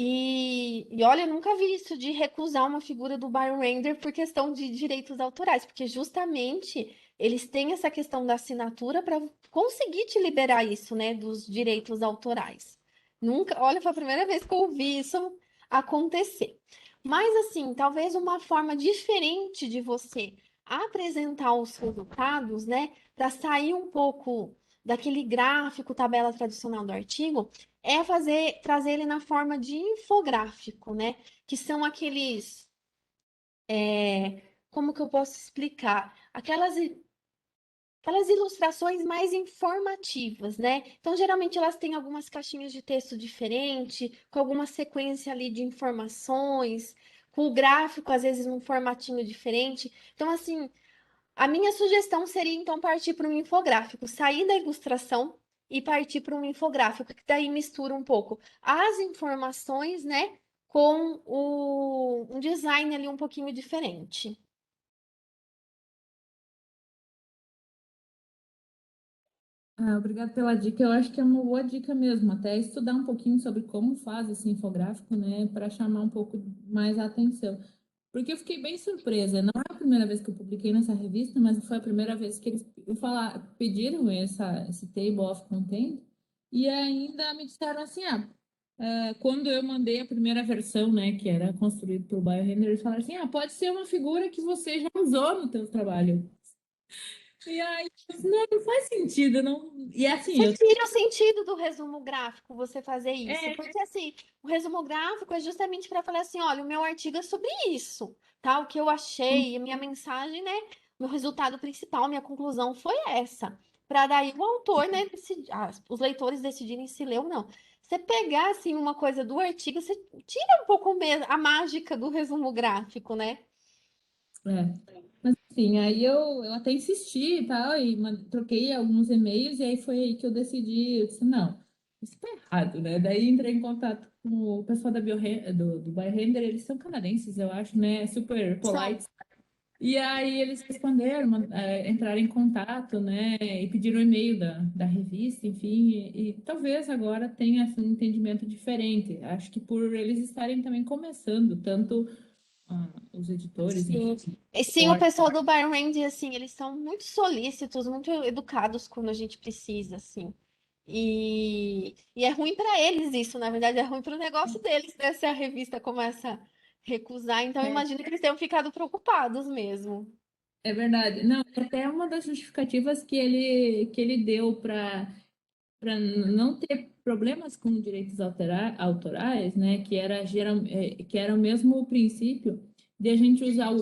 E olha, eu nunca vi isso de recusar uma figura do Biorender por questão de direitos autorais, porque justamente eles têm essa questão da assinatura para conseguir te liberar isso, né, dos direitos autorais. Nunca, olha, foi a primeira vez que eu ouvi isso acontecer. Mas assim, talvez uma forma diferente de você apresentar os resultados, né, para sair um pouco daquele gráfico, tabela tradicional do artigo, é trazer ele na forma de infográfico, né? Que são como que eu posso explicar? Aquelas ilustrações mais informativas, né? Então, geralmente elas têm algumas caixinhas de texto diferente, com alguma sequência ali de informações, com o gráfico, às vezes, num formatinho diferente. Então, assim, a minha sugestão seria então partir para um infográfico, sair da ilustração e partir para um infográfico, que daí mistura um pouco as informações, né, com um design ali um pouquinho diferente. Obrigada pela dica. Eu acho que é uma boa dica mesmo, até estudar um pouquinho sobre como faz esse infográfico, né, para chamar um pouco mais a atenção. Porque eu fiquei bem surpresa. Não é a primeira vez que eu publiquei nessa revista, mas foi a primeira vez que eles pediram esse Table of Content e ainda me disseram assim, quando eu mandei a primeira versão, né, que era construído pelo Biorender, eles falaram assim, pode ser uma figura que você já usou no teu trabalho. E aí, eu disse, não faz sentido, não. E assim, Você tira o sentido do resumo gráfico você fazer isso, é, porque assim, o resumo gráfico é justamente para falar assim, olha, o meu artigo é sobre isso, tá? O que eu achei, a minha mensagem, né? Meu resultado principal, minha conclusão foi essa. Para daí o autor, né, os leitores decidirem se lê ou não. Você pegar assim uma coisa do artigo, você tira um pouco mesmo a mágica do resumo gráfico, né? É. Mas assim, aí eu até insisti e tal, e troquei alguns e-mails, e aí foi aí que eu decidi, eu disse, não, isso tá errado, né? Daí entrei em contato com o pessoal do Biorender, eles são canadenses, eu acho, né? Super São. polite. E aí eles responderam, entraram em contato, né? E pediram o e-mail da revista, enfim, e talvez agora tenha assim, um entendimento diferente. Acho que por eles estarem também começando, tanto os editores, Sim. enfim. E sim, o pessoal do Byron, assim, eles são muito solícitos, muito educados quando a gente precisa, assim. E é ruim para eles isso, na verdade, é ruim para o negócio deles, né? Se a revista começa a recusar, então eu É, imagino que eles tenham ficado preocupados mesmo. é verdade. Não, até uma das justificativas que ele deu para não ter problemas com direitos autorais, né, que era o mesmo princípio de a gente usar o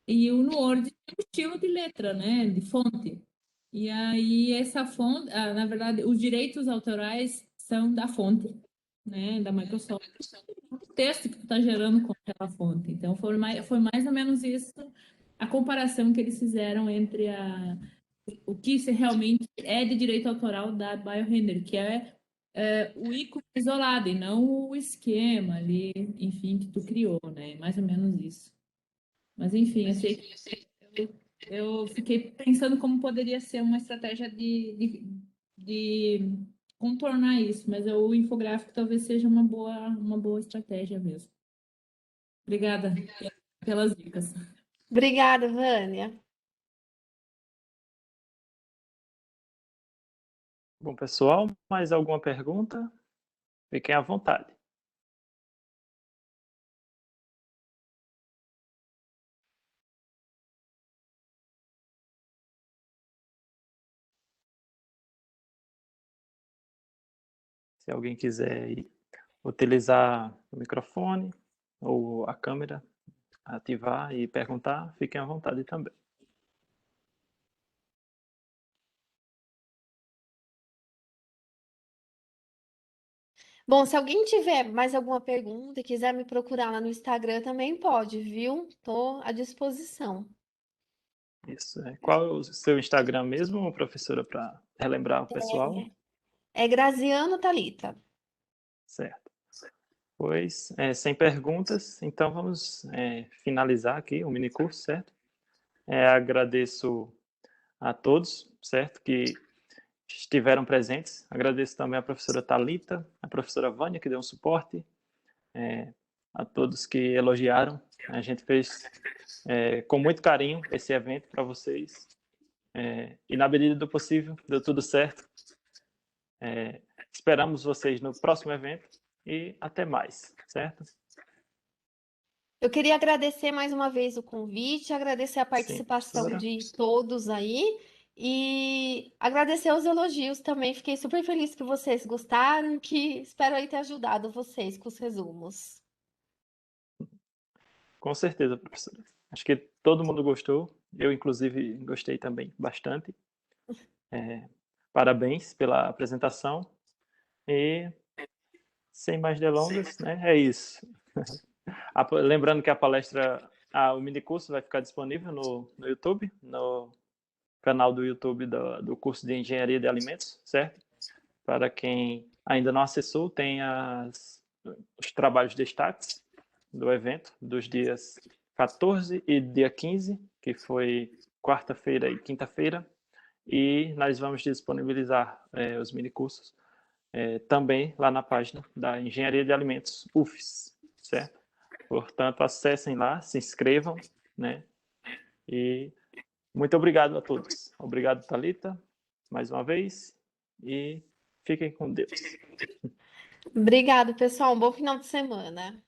no Word é um estilo de letra, né, de fonte. E aí essa fonte, na verdade, os direitos autorais são da fonte, né, da Microsoft. O texto que tu está gerando com aquela fonte. Então foi mais ou menos isso a comparação que eles fizeram entre o que isso realmente é de direito autoral da Biorender, que é o ícone isolado e não o esquema ali, enfim, que tu criou, né? Mais ou menos isso. Mas enfim, eu sei que eu fiquei pensando como poderia ser uma estratégia de contornar isso, mas o infográfico talvez seja uma boa estratégia mesmo. Obrigada pelas dicas. Obrigada, Vânia. Bom, pessoal, mais alguma pergunta? Fiquem à vontade. Se alguém quiser utilizar o microfone ou a câmera, ativar e perguntar, fiquem à vontade também. Bom, se alguém tiver mais alguma pergunta e quiser me procurar lá no Instagram também pode, viu? Estou à disposição. Isso. Qual é o seu Instagram mesmo, professora, para relembrar o pessoal? É Graziano Talita. Certo. Pois, sem perguntas, então vamos finalizar aqui o minicurso, certo? Agradeço a todos, certo, que estiveram presentes. Agradeço também a professora Talita, a professora Vânia, que deu um suporte, a todos que elogiaram. A gente fez com muito carinho esse evento para vocês. E na medida do possível, deu tudo certo. Esperamos vocês no próximo evento e até mais, certo? Eu queria agradecer mais uma vez o convite, agradecer a Sim, participação professora. de todos aí e agradecer os elogios também. Fiquei super feliz que vocês gostaram, que espero aí ter ajudado vocês com os resumos. Com certeza, professora. Acho que todo mundo gostou. Eu, inclusive, gostei também bastante. Parabéns pela apresentação. E, sem mais delongas, né, é isso. Lembrando que a palestra, o minicurso vai ficar disponível no YouTube, no canal do YouTube do curso de Engenharia de Alimentos, certo? Para quem ainda não acessou, tem os trabalhos destaques do evento, dos dias 14 e dia 15, que foi quarta-feira e quinta-feira, e nós vamos disponibilizar os minicursos também lá na página da Engenharia de Alimentos, UFES, certo? Portanto, acessem lá, se inscrevam, né? E muito obrigado a todos. Obrigado, Thalita, mais uma vez, e fiquem com Deus. Obrigado, pessoal. Um bom final de semana.